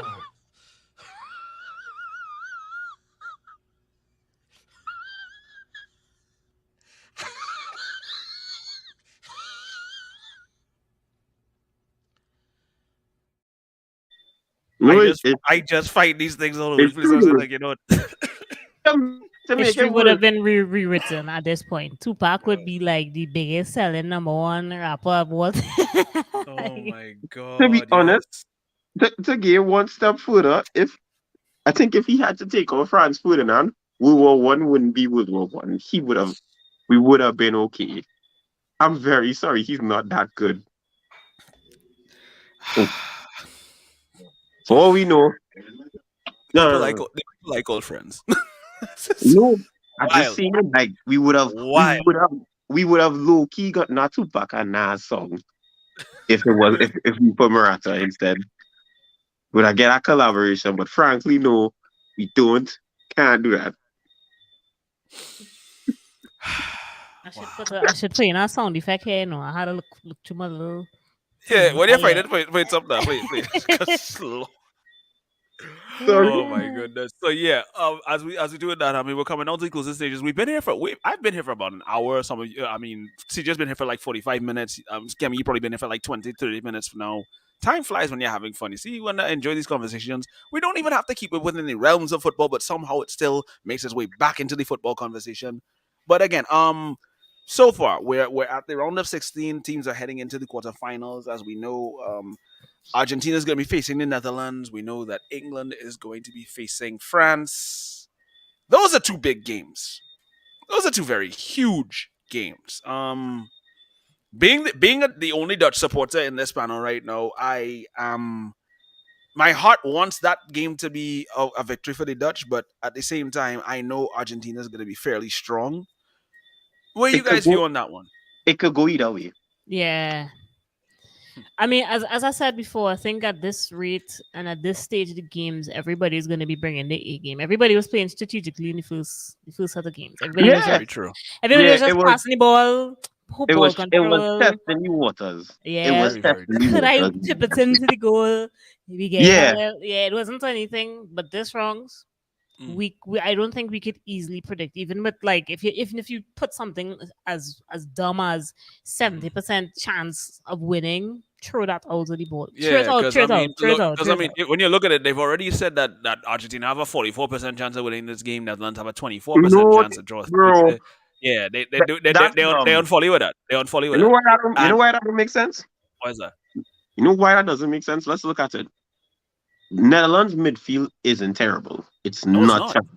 No, I just find these things all over the it's place. I was true. like, you know, To make History it would worse. have been rewritten at this point. Tupac would be like the biggest selling number one rapper of all. oh my To be god, honest, yes. to get one step further, if I think if he had to take on Franz Ferdinand, World War I wouldn't be World War I. We would have been okay. I'm very sorry, he's not that good. For all we know, no, People no, like no. people like old friends. No, I just Wild, seen it like wild. we would have low key got not Tupac and Nas song if we put Maratta instead. Would I get a collaboration? But frankly, no, we don't. Can't do that. Wow. I should play in a sound effect here. No, I had to look to my little Yeah, thing. when Ah, you find yeah. it, play it up now, play it. 'Cause Sorry. oh my goodness. So yeah, as we doing that, I mean, we're coming on to the closing stages. We've been here for I've been here for about an hour. Some of you, I mean, CJ's been here for like 45 minutes. Scammy, you probably been here for like 20, 30 minutes from now. Time flies when you're having fun. You see, when I enjoy these conversations, we don't even have to keep it within the realms of football, but somehow it still makes its way back into the football conversation. But again, so far we're at the round of 16. Teams are heading into the quarterfinals, as we know. Argentina is going to be facing the Netherlands. We know that England is going to be facing France. Those are two big games. Those are two very huge games. Being the only Dutch supporter in this panel right now, I am. My heart wants that game to be a victory for the Dutch, but at the same time, I know Argentina is going to be fairly strong. Where you It could guys go. view on that one? It could go either way. Yeah. I mean, as I said before, I think at this rate and at this stage of the games, everybody's going to be bringing the A game. Everybody was playing strategically in the first set of games. Yeah, Very true. Everybody yeah. was just passing the ball, hoop ball It was control. testing the waters. It Yeah, was Very, very testing the true. could I waters. chip it into the goal? We get Yeah, hell. Yeah, it wasn't anything, but this wrongs. Mm. We I don't think we could easily predict, even with like even if you put something as dumb as 70% chance of winning, throw that out of the ball. Throw it Yeah, out, because throw I it out, mean, throw it look, out, because throw I it mean, out. when you look at it, they've already said that Argentina have a 44% chance of winning this game. Netherlands have a 24% no, chance to draw. bro, Yeah, they do that's they dumb. on follow with that. They on follow You with know that. why that? You know And why that don't make sense? why is that? You know why that doesn't make sense? Let's look at it. Netherlands midfield isn't terrible. It's No, it's not not. terrible.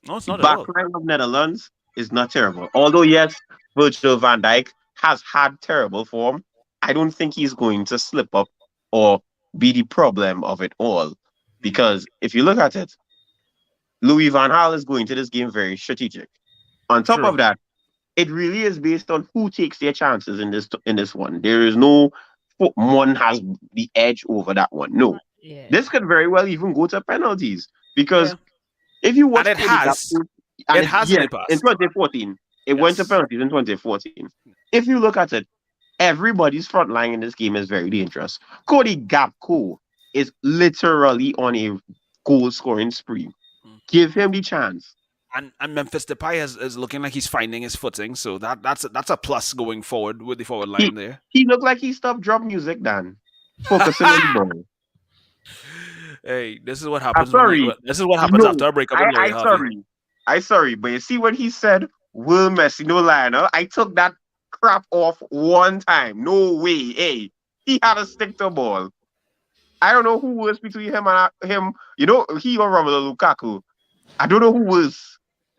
No, it's The not at all. backline of Netherlands is not terrible. Although yes, Virgil van Dijk has had terrible form. I don't think he's going to slip up or be the problem of it all. Mm, Because if you look at it, Louis van Gaal is going to this game very strategic. On top true. of that, it really is based on who takes their chances in this one. There is no one has the edge over that one. No, Yeah. this could very well even go to penalties because Yeah, if you and watch Cody Gakpo, and it has in yes, the in past. 2014, it went to Yes. penalties in 2014. If you look at it, everybody's front line in this game is very dangerous. Cody Gakpo is literally on a goal scoring spree. Mm. Give him the chance. And Memphis Depay is looking like he's finding his footing, so that's a plus going forward with the forward He line there. he looked like he stopped drop music, Dan. Focusing on the ball. Hey, this is what I'm happens sorry. this is what happens No, after a breakup with Lori I Harvey. sorry. I sorry, but you see when he said Will Messi no Lionel, I took that crap off one time. No way. Hey, he had a stick to ball. I don't know who was between him and him. You know, he or Romelu Lukaku. I don't know who was.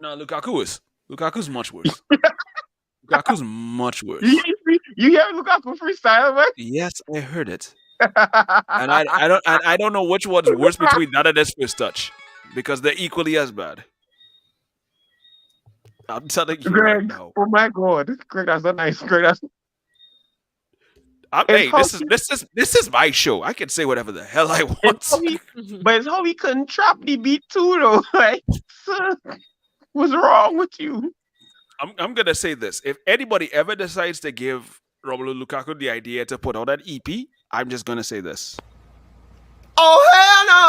No, Lukaku's much worse. Lukaku's much worse. You hear Lukaku freestyle, man? Yes, I heard it. And I don't know which one's worse between that and this first touch. Because they're equally as bad. I'm telling you right Greg, now. oh my God, Greg, that's not nice. Greg, that's Hey, how this is my show. I can say whatever the hell I it's how want. he, but it's how he couldn't trap the beat too, though. Like, sir, what's wrong with you? I'm gonna say this. If anybody ever decides to give Romelu Lukaku the idea to put out an EP, I'm just gonna say this. Oh, hell no!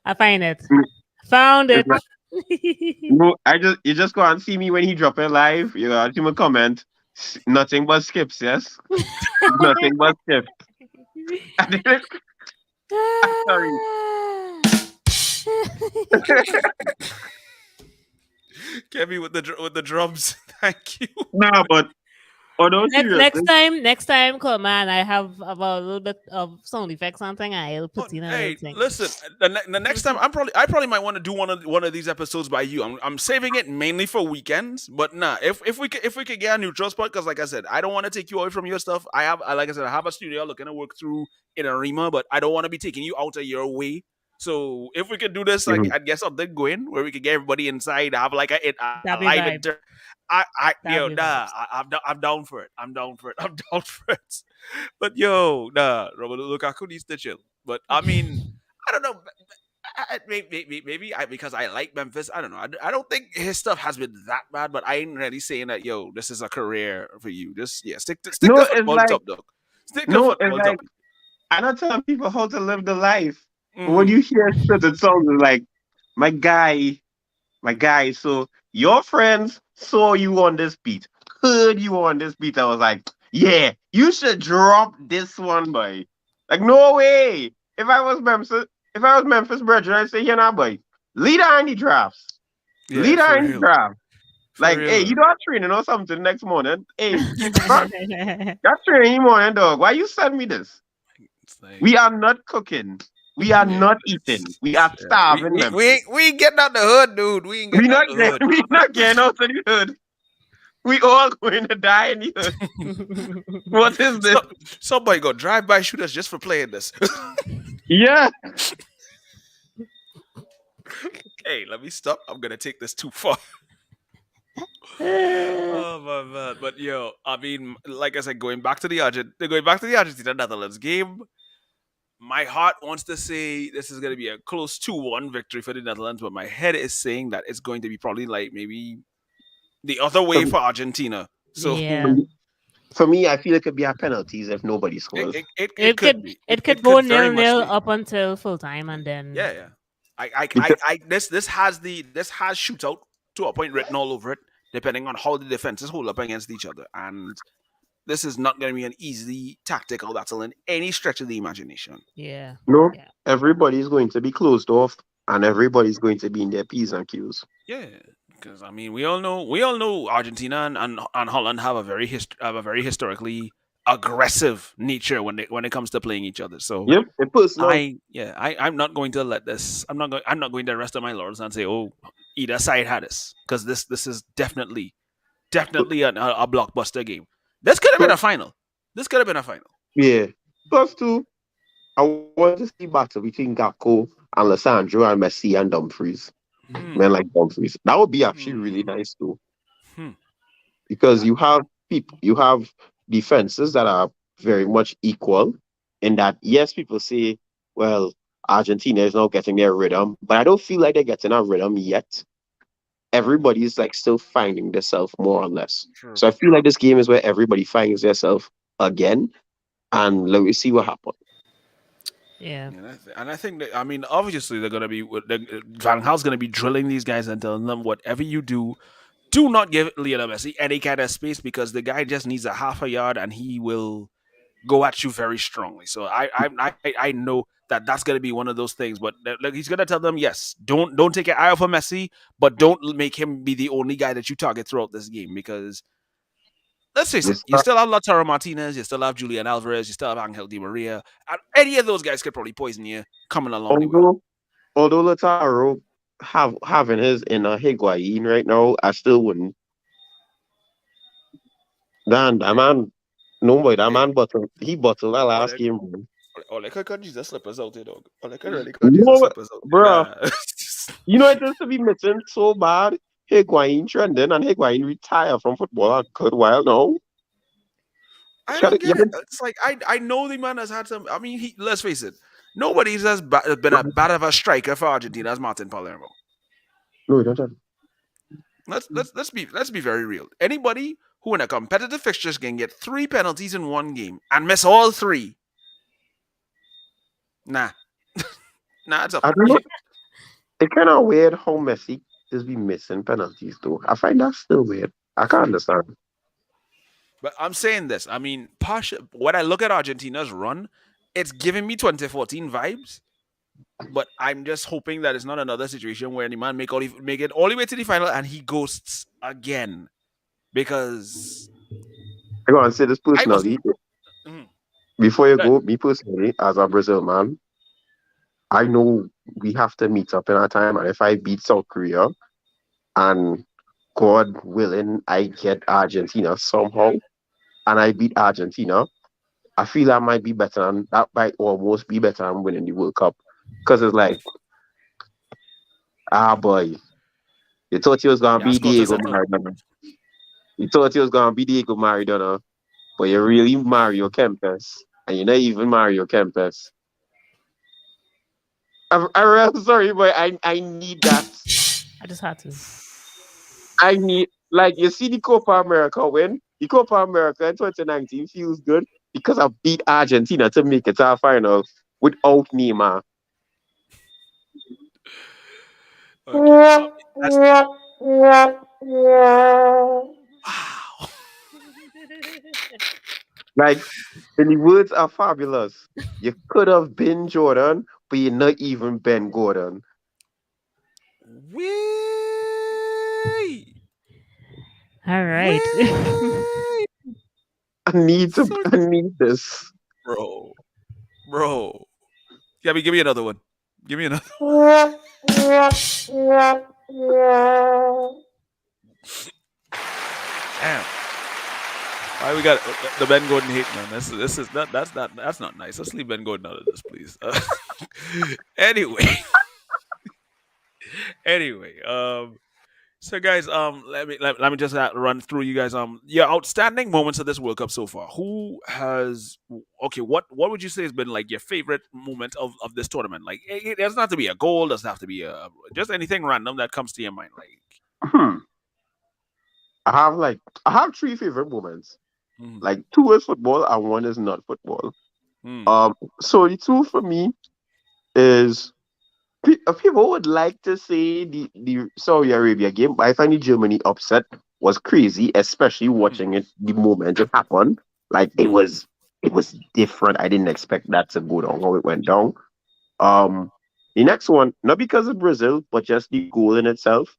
I find it. Mm. Found it. It's No, you just go and see me when he drop it live. You got him a comment. Nothing but skips, yes. Nothing but skips. Sorry. Kevin with the drums. Thank you. Nah, but although Next seriously, time, come on. I have about a little bit of sound effects something. I'll Oh, put in a little hey, thing. listen. The next time, I probably might want to do one of these episodes by you. I'm saving it mainly for weekends. But nah, if we could get a neutral spot, because like I said, I don't want to take you away from your stuff. Like I said, I have a studio looking to work through in Arima, but I don't want to be taking you out of your way. So if we could do this, like mhm. I guess something going where we could get everybody inside, have like a That'd be live vibe. inter. That'd Yo, be nah, vibes. I'm down for it. I'm down for it. I'm down for it. But yo, nah, Robert Lukaku needs to chill. But I mean, I don't know. Maybe because I like Memphis. I don't know. I don't think his stuff has been that bad. But I ain't really saying that. Yo, this is a career for you. Just yeah, stick to No, it's football like top dog. Stick to no, it's football top. like I'm not telling people how to live the life. When Mm-hmm. you hear certain songs, it's like, my guy, my guy. So your friends saw you on this beat, heard you on this beat. I was like, yeah, you should drop this one, boy. Like, no way. If I was Memphis Brethren, I'd say, you know, boy, lead her in the drafts. Yeah, Lead for her in the real, draft. for Like, real. hey, you Man. don't training or something the next morning. Hey, bro, that's training in the morning, dog. Why you send me this? It's like We are not cooking. We are yeah, not eating. We are yeah. starving Memphis. We ain't getting out the hood, dude. We ain't We getting out not the getting, hood. we not getting out of the hood. We all going to die in the hood. What is this? So, somebody go drive by shoot us just for playing this. Yeah. Hey, let me stop. I'm gonna take this too far. Oh my man! But yo, I mean, like I said, going back to the Argentina Netherlands game. My heart wants to say this is going to be a close 2-1 victory for the Netherlands, but my head is saying that it's going to be probably like maybe the other For, way for Argentina. So Yeah. for me, I feel it could be a penalties if nobody it, scores. it, it, it It could could be. it It could go could very nil much nil be. up until full time and then Yeah, yeah. Because, This has shootout to a point written all over it, depending on how the defenses hold up against each other. And this is not going to be an easy tactical battle in any stretch of the imagination. yeah. no, Yeah. everybody's going to be closed off and everybody's going to be in their P's and Q's. Yeah, because I mean, we all know Argentina and Holland have a have a very historically aggressive nature when it comes to playing each other. So Yep, it's personal. I'm not going to let this. I'm not going to rest on my laurels and say, oh, either side had this, because this is definitely a blockbuster game. This could have been Plus, a final. This could have been a final. yeah. Plus, two, I want to see battle between Gakpo and Lissandro and Messi and Dumfries. Men Hmm. like Dumfries. That would be actually really Hmm. nice too. Hmm. Because you have defenses that are very much equal in that yes, people say, well, Argentina is now getting their rhythm, but I don't feel like they're getting a rhythm yet. Everybody's like still finding themselves more or less. True. So I feel like this game is where everybody finds themselves again, and let me see what happens. Yeah. And I think that I mean obviously they're gonna be Van Gaal's gonna be drilling these guys and telling them whatever you do not give Lionel Messi any kind of space because the guy just needs a half a yard and he will go at you very strongly. So I know that that's gonna be one of those things. But like he's gonna tell them yes, don't take your eye off of Messi, but don't make him be the only guy that you target throughout this game because let's face it, This you still have Lautaro Martinez, you still have Julian Alvarez, you still have Angel Di Maria, and any of those guys could probably poison you coming along the way. although Lautaro having his in a Higuain right now, I still wouldn't. Dan, that Hey, man, no boy, that hey, man bottled that all last that, game, man. all that could Jesus slippers out there, dog. All that could really could Jesus No, slippers out bro, there. Nah. you know it used to be missing so bad. Higuain trending and Higuain retire from football a good while now. I Try to, don't get it. It's like I know the man has had some. I mean, let's face it. Nobody's been as bad of a striker for Argentina as Martin Palermo. no, don't try. Let's be very real. Anybody who in a competitive fixtures can get 3 penalties in one game and miss all three, nah, nah, it's a I don't know. It's kind of weird how Messi. just be missing penalties though. I find that still weird. I can't understand. But I'm saying this. I mean, when I look at Argentina's run, it's giving me 2014 vibes. But I'm just hoping that it's not another situation where the man make it all the way to the final and he ghosts again. Because I gotta say this I wasn't. personally. Mhm. Before you Good. go, me personally, as a Brazil man, I know we have to meet up in our time. And if I beat South Korea and God willing, I get Argentina somehow, and I beat Argentina, I feel that might be better than that might almost be better than winning the World Cup. Because it's like, ah boy, you thought you was gonna Yeah, be score to Diego settle. Maradona. You thought you was gonna be Diego Maradona, but you're really Mario Kempes. And you're not even Mario Kempes. I'm real sorry, but I need that. I just had to. I need like you see the Copa America win. The Copa America in 2019 feels good because I beat Argentina to make it to our final without Neymar. Okay. That's wow. Like, and the words are fabulous. You could have been Jordan, but you're not even Ben Gordon. Wee. All right. Wee. So I need this. bro. Bro. Give me another one. Give me another. Damn. Why we got the Ben Gordon hate, man? This is not that's not nice. Let's leave Ben Gordon out of this, please. Anyway, anyway, so guys, let me just run through you guys. Your outstanding moments of this World Cup so far. Who has okay? What would you say has been like your favorite moment of this tournament? Like it doesn't have to be a goal, doesn't have to be a just anything random that comes to your mind. Like, Hmm. I have three favorite moments. mm, Like two is football and one is not football. mm, Um, so the two for me is people would like to say the Saudi Arabia game, but I find the Germany upset was crazy, especially mm, watching it the moment it happened. Like mm, it was different. I didn't expect that to go down how it went down. Um, the next one, not because of Brazil, but just the goal in itself.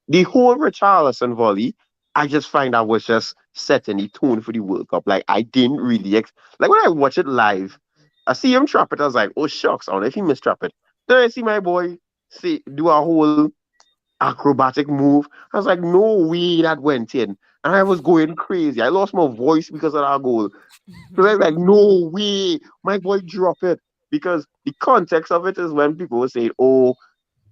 The whole Richarlison volley, I just find that was just setting the tone for the World Cup. Like I didn't really like when I watch it live, I see him trap it. I was like, oh shucks, I wonder if he mistrap it. Then I see my boy see do a whole acrobatic move. I was like, no way that went in. And I was going crazy. I lost my voice because of that goal. So I was like, no way, my boy drop it. Because the context of it is when people were saying, oh,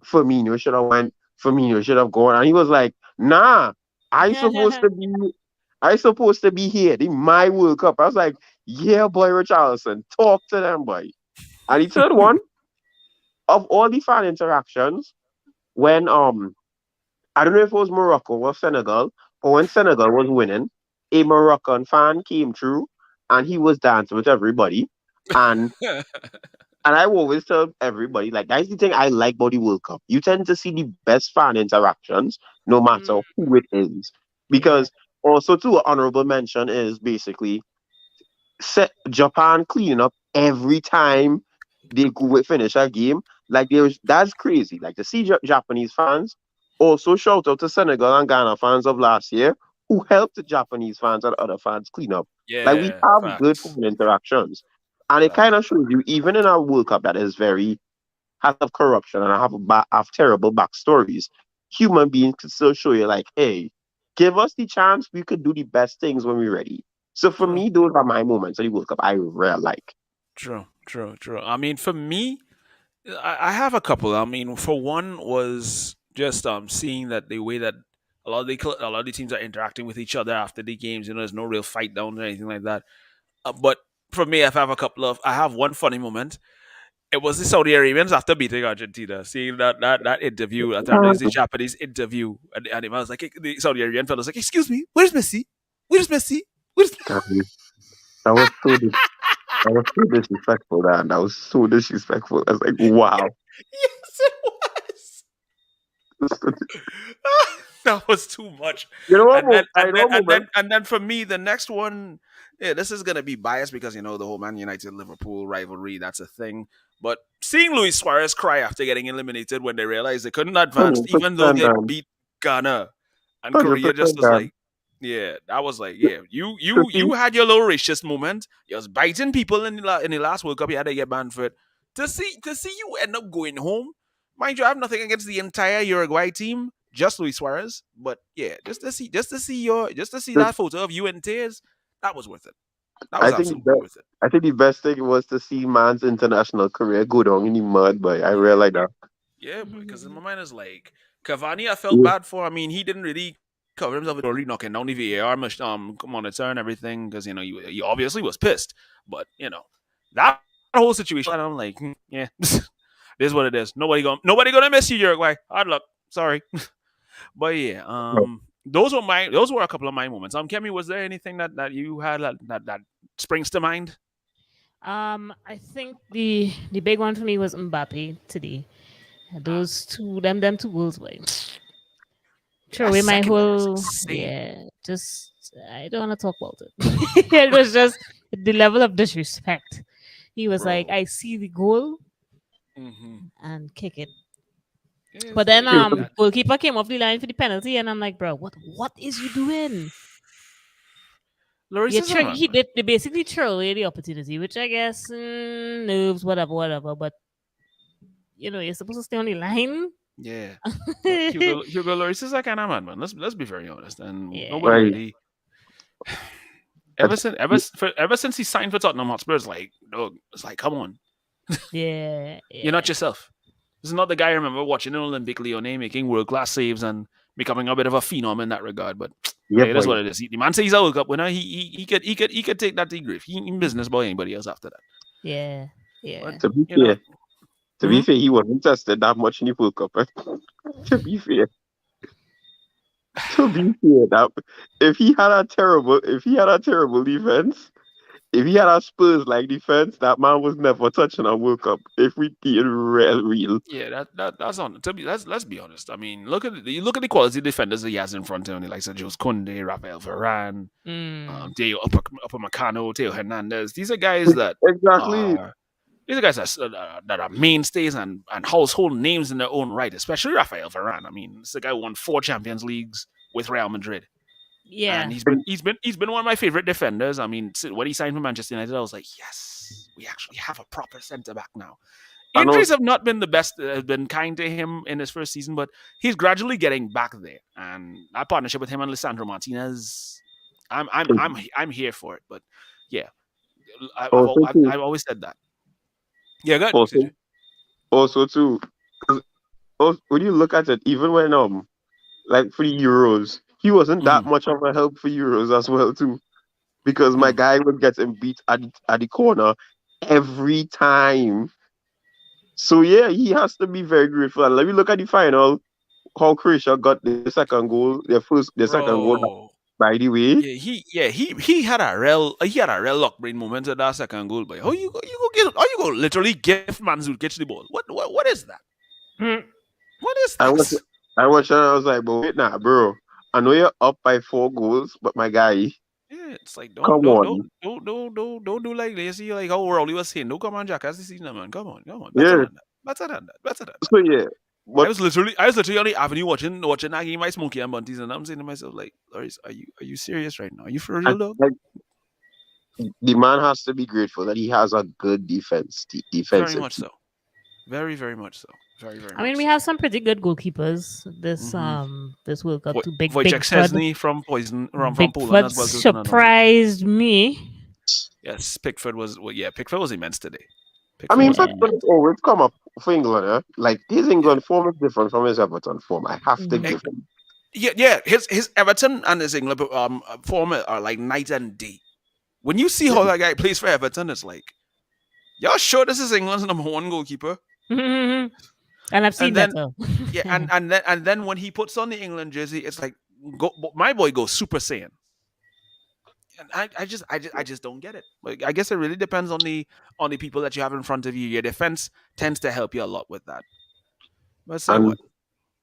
Firmino should have went, Firmino should have gone. And he was like, nah, I supposed to be I supposed to be here. This my World Cup. I was like, yeah, boy, Richarlison, talk to them, boy. And the third one, of all the fan interactions, when I don't know if it was Morocco or Senegal, but when Senegal was winning, a Moroccan fan came through and he was dancing with everybody. And And I will always tell everybody, like, that's the thing I like about the World Cup. You tend to see the best fan interactions, no Mm, matter who it is. yeah. Because also, too, an honorable mention is basically Japan cleaning up every time they go finish a game. Like, that's crazy. Like, to see Japanese fans also shout out to Senegal and Ghana fans of last year who helped the Japanese fans and other fans clean up. Like, we yeah, have good facts, fan interactions. And it kind facts. of shows you, even in a World Cup that is very has of corruption and have terrible backstories, human beings can still show you like, hey, give us the chance. We could do the best things when we're ready. So for True, me, those are my moments of the World Cup I really like. true. I mean, for me, I have a couple. I mean, for one was just seeing that the way that a lot of the teams are interacting with each other after the games. You know, there's no real fight downs or anything like that. But for me, I have one funny moment. It was the Saudi Arabians after beating Argentina. Seeing that interview, at that there's the Japanese interview, and the man was like, the Saudi Arabian fellow was like, "Excuse me, where's Messi? Where's Messi? Where's?" Um, That was that was so disrespectful. That was so disrespectful. I was like, wow. Yes, it was. That was too much. You know what? And then I know moment. for me, the next one, yeah, this is gonna be biased because the whole Man United Liverpool rivalry, that's a thing. But seeing Luis Suarez cry after getting eliminated when they realized they couldn't advance, even though 100% they done. beat Ghana, and Korea just 100% was done. like, yeah, that was like, yeah, you To you see, you had your little racist moment. You was biting people in the last World Cup. You had to get banned for it. To see you end up going home. Mind you, I have nothing against the entire Uruguay team, just Luis Suarez. But yeah, just to see to- that photo of you and Tears, that was worth it. That was I think the absolutely best. worth it. I think the best thing was to see man's international career go down in the mud, but I realized that. Yeah, because in my mind is like Cavani. I felt Yeah, bad for. I mean, he didn't really cover himself with already knocking down the VAR monitor and everything because he obviously was pissed. But that whole situation, and I'm like, yeah, this is what it is. Nobody gonna miss you, Uruguay. Hard luck. Sorry, but yeah, those were a couple of my moments. Kemi, was there anything that you had that springs to mind? I think the big one for me was Mbappe today. Those two, them two goals, boy. Throw That away my second one was whole, insane. yeah. Just I don't want to talk about it. It was just the level of disrespect. He was like, Bro. I see the goal Mm-hmm. and kick it. But It's then like that. goalkeeper came off the line for the penalty, and I'm like, bro, what is you doing? Lloris is a man, man. They basically throw away the opportunity, which I guess nerves, whatever. But you're supposed to stay on the line. Yeah. But Hugo Lloris is that kind of man, man. Let's be very honest. And nobody Yeah, right. really I ever since he signed for Tottenham Hotspur, it's like, dog, it's like, come on. yeah, You're yeah, not yourself. This is not the guy I remember watching in Olympic Lyonnais making world class saves and becoming a bit of a phenom in that regard. But yeah, yeah, it is boy. what it is. The man says he's a World Cup winner. He could take that to grave. He in business by anybody else after that. yeah, But yeah. To be you know, fair, to be mhm. fair, he wasn't tested that much in the World Cup. To be fair, to be fair, that if he had a terrible defense, if he had a Spurs like defense, that man was never touching a World Cup. If we being real. Yeah, that's on. To be let's be honest. I mean, look at the quality of defenders that he has in front of him, like Jose Kunde, Rafael Varane, Mm. Diego Upamecano, Teo Hernandez. Exactly. Are that are mainstays and household names in their own right, especially Rafael Varane. I mean, this the guy who won 4 Champions Leagues with Real Madrid, and Yeah, he's been one of my favorite defenders. I mean, when he signed for Manchester United, I was like, yes, we actually have a proper centre back now. I know. Injuries have not been the best, have been kind to him in his first season, but he's gradually getting back there. And that partnership with him and Lisandro Martinez, I'm here for it. But yeah, Also too. I've always said that. Yeah, good. Also, CJ. also too. When you look at it, even when like for the Euros, he wasn't that Mm-hmm. much of a help for Euros as well too, because my Mm. guy was getting beat at the corner every time. So yeah, he has to be very grateful. And let me look at the final. How Croatia got the second goal, their second goal. Bro. By the way, He had a real luck brain moment at that second goal, but how you go literally give Mandzukic the ball? What is that? Mm. What is I was this? I watched it and I was like, but wait now, bro. I know you're up by 4 goals, but my guy, Yeah, it's like come on. don't do like lazy like how Rolly was saying. Don't come on, Jack. As the season, man. Come on. Better Yeah. than that. Better than that. Better than that. So yeah, I but was literally on the avenue watching that game, my Smokey and Bunties, and I'm saying to myself like, Loris, are you serious right now? Are you for I, real, dog? like the man has to be grateful that he has a good Very defensive much team. so. Very, very much so. Very, very I mean, much we so. have some pretty good goalkeepers Mm-hmm. this World Cup. Too big Wojciech Bigford, Szczesny from Poland Bigford as well to listen on me. surprised me. Yes, Pickford was immense today. I Pickford mean, was Yeah, Pickford immense. has always come up for England. Like his Yeah. England form is different from his Everton form. I have to Mhm. Eh, give him. yeah. His Everton and his England form are like night and day. When you see Yeah. how that guy plays for Everton, it's like, y'all sure this is England's number one goalkeeper? and I've seen And then better. yeah, and then when he puts on the England jersey, it's like my boy goes Super Saiyan. And I just don't get it. Like I guess it really depends on the people that you have in front of you. Your defense tends to help you a lot with that. But say And what?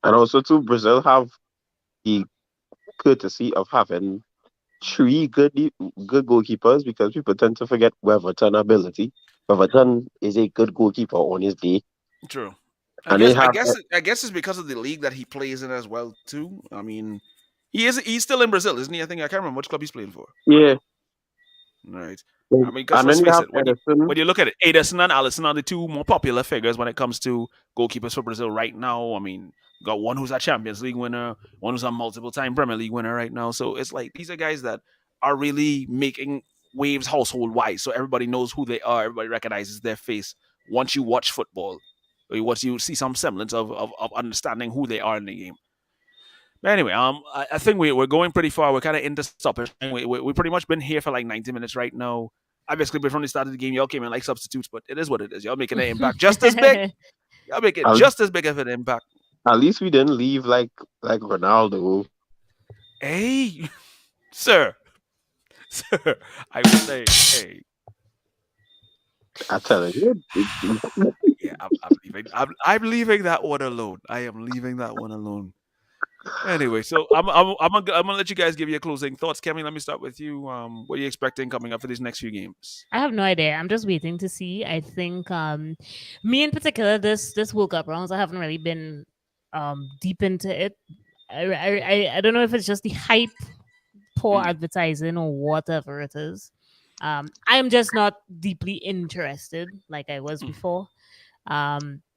And also, too, Brazil have the courtesy of having three good goalkeepers because people tend to forget Weverton ability. Weverton is a good goalkeeper on his day, True. I and they guess I have guess I guess it's because of the league that he plays in as well too. I mean, he's still in Brazil, isn't he? I think I can't remember which club he's playing for. yeah, Right. I mean, because and let's then you face have it, Edison. when you look at it, Ederson and Allison are the two more popular figures when it comes to goalkeepers for Brazil right now. I mean, got one who's a Champions League winner, one who's a multiple time Premier League winner right now. So it's like these are guys that are really making waves household wide. So everybody knows who they are. Everybody recognizes their face once you watch football. Or once you see some semblance of understanding who they are in the game. But anyway, I think we're going pretty far. We're kind of into stoppage. We pretty much been here for like 90 minutes right now. I basically been from the start of the game. Y'all came in like substitutes, but it is what it is. Y'all making an impact just as big. Y'all make it At, just as big of an impact. at least we didn't leave like Ronaldo. Hey, sir, sir, I would say, hey, I tell you, yeah, I'm leaving that one alone. I am leaving that one alone. Anyway, so I'm gonna let you guys give your closing thoughts. Kemi, let me start with you. What are you expecting coming up for these next few games? I have no idea. I'm just waiting to see. I think me in particular, this World Cup rounds, I haven't really been deep into it. I don't know if it's just the hype, poor Mm, advertising, or whatever it is. I am just not deeply interested like I was mm. before.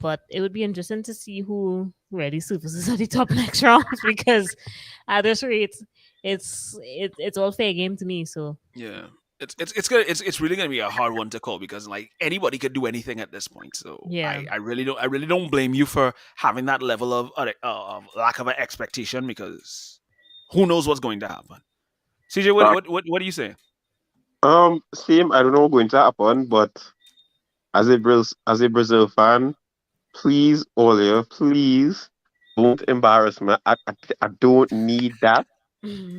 But it would be interesting to see who really surfaces at the top next rounds because at this rate, it's all fair game to me. So Yeah. It's really gonna be a hard one to call because like anybody could do anything at this point. So yeah. I really don't blame you for having that level of lack of an expectation because who knows what's going to happen. CJ, what do you say? same. I don't know what's going to happen, but as a Brazil fan, please, Olia, please don't embarrass me. I don't need that.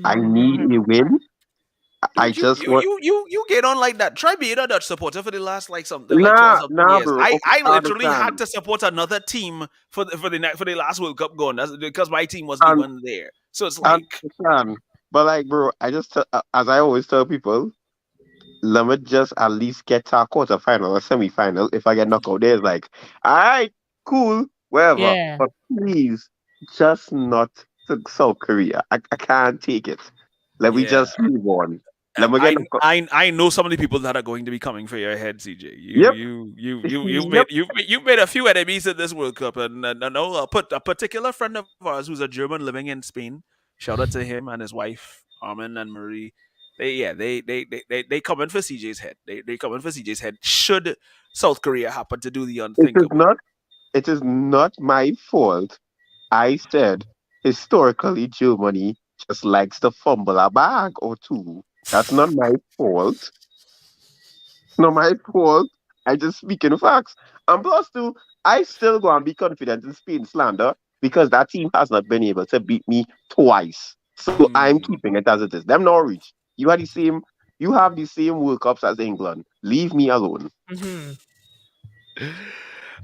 I need a win. I Dude, just want you get on like that. Try being a Dutch supporter for the last like something like 12 nah something nah years. bro. Okay, I I literally had understand. to support another team for the last World Cup going. That's because my team wasn't And even there. So it's I like understand. But like bro, as I always tell people, let me just at least get to a quarterfinal or semi-final. If I get knocked out there, it's like, all right, cool, whatever. Yeah. But please, just not to South Korea. I can't take it. Let me yeah. just move on. Let me get knocked out. I know some of the people that are going to be coming for your head, CJ. Yep, yep. You've made a few enemies in this World Cup, and I know a particular friend of ours who's a German living in Spain. Shout out to him and his wife Armin and Marie. They come in for CJ's head. They come in for CJ's head. Should South Korea happen to do the It is unthinkable? not. It is not my fault. I said historically Germany just likes to fumble a bag or two. That's not my fault. Not my fault. I just speaking facts. And plus, too, I still go and be confident in Spain slander because that team has not been able to beat me twice. So I'm Hmm. keeping it as it is. Them Norwich. You had the same. You have the same World Cups as England. Leave me alone. Hmm.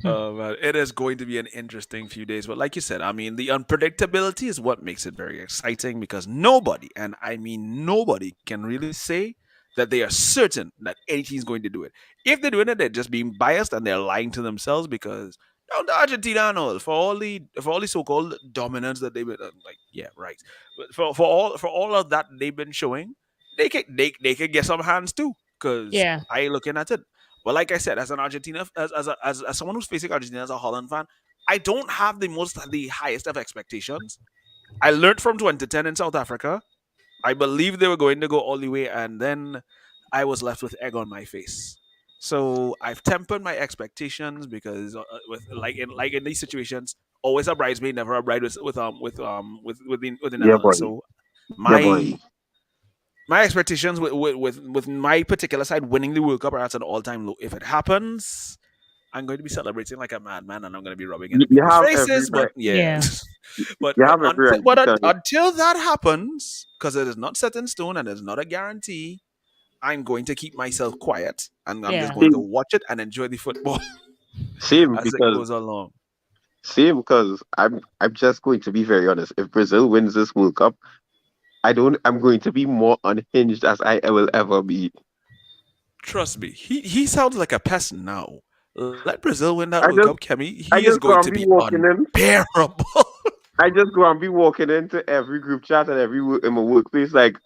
Oh man, it is going to be an interesting few days. But like you said, I mean, the unpredictability is what makes it very exciting because nobody, and I mean nobody, can really say that they are certain that any team's going to do it. If they're doing it, they're just being biased and they're lying to themselves because no, the Argentina and all for all the so-called dominance that they've been like, yeah, right. But for all of that they've been showing, they can get some hands too. Because Yeah. I looking at it. But like I said, as an Argentina, as someone who's facing Argentina as a Holland fan, I don't have the highest of expectations. I learned from 2010 in South Africa. I believed they were going to go all the way, and then I was left with egg on my face. So I've tempered my expectations because with like in these situations, always a bridesmaid, never a bride with the Yeah, boy. Netherlands. So Yeah, boy. my expectations with my particular side winning the World Cup are at an all time low. If it happens, I'm going to be celebrating like a madman, and I'm going to be rubbing it in You people's have every faces. But right. yeah, Yeah. but You have every right because until that happens, because it is not set in stone and it's not a guarantee, I'm going to keep myself quiet and I'm just Yeah. going to same, watch it and enjoy the football same as it because goes along. Same, because I'm just going to be very honest. If Brazil wins this World Cup, I'm going to be more unhinged as I will ever be. Trust me, he sounds like a pest now. Let Brazil win that I World just Cup, Kemi. I He is just going gonna to be be walking in. unbearable. I just gonna be walking into every group chat and in my workplace like,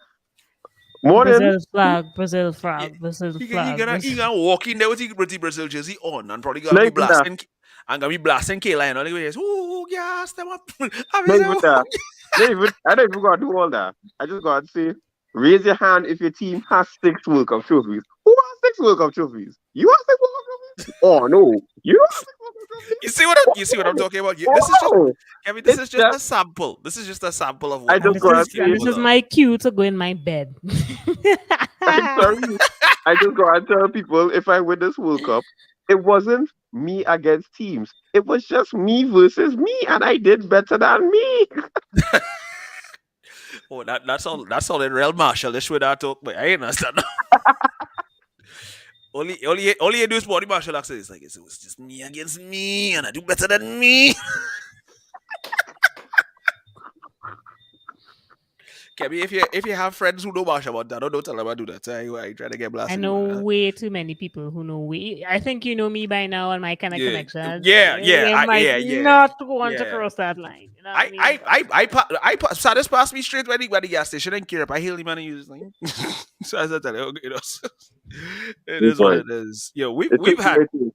morning. Brazil Yeah, flag, Brazil he flag. gonna he gonna walk in there with his pretty Brazil jersey on and probably gonna Not be even that. blasting and gonna be blasting K-Line on the way. Ooh, yeah, step up. Not even that. I don't even gotta do all that. I just gotta say, raise your hand if your team has 6 World Cup trophies. Who has 6 World Cup trophies? You have 6 World Cup trophies? Oh no. You have 6 World Cup You see what I'm trophies? talking about? Oh, This is just oh. Kevin, this It's is just just a sample. This is just a sample of I what And just this gotta is is and say, this is capable of. my cue to go in my bed. I'm sorry. I just gotta tell people if I win this World Cup, it wasn't me against teams. It was just me versus me, and I did better than me. Oh, that's all in real martial. This with that talk, but I ain't understand. Only you do is body martial accent. It's like it was just me against me, and I do better than me. Kevin, if you have friends who know martial about that, don't tell them I do that. I ain't trying to get I blasted know about that. way too many people who know we. I think you know me by now and my kind of Yeah, connections. yeah, yeah, They might yeah, not want to yeah. cross that line. You know what I mean? But Saddest passed me straight when he got the gas station and care up. I hailed him and he was like, so I said, okay, you know, it Good is what point. it is. Yo, It took me waiting.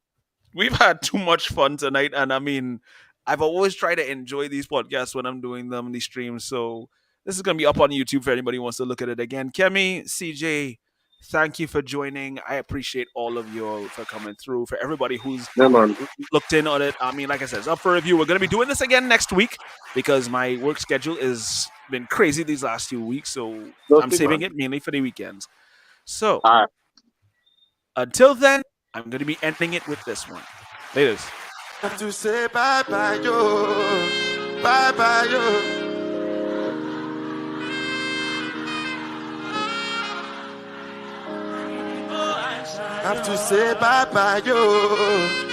we've had too much fun tonight, and I mean, I've always tried to enjoy these podcasts when I'm doing them, these streams. So this is gonna be up on YouTube for anybody who wants to look at it again. Kemi, CJ, thank you for joining. I appreciate all of you all for coming through. For everybody who's Yeah, man. looked in on it, I mean, like I said, it's up for review. We're gonna be doing this again next week because my work schedule has been crazy these last few weeks. So No I'm sleep, saving man. it mainly for the weekends. So All right. until then, I'm gonna be ending it with this one. Laters. Have to say bye bye yo, bye bye yo. Have to say bye bye yo.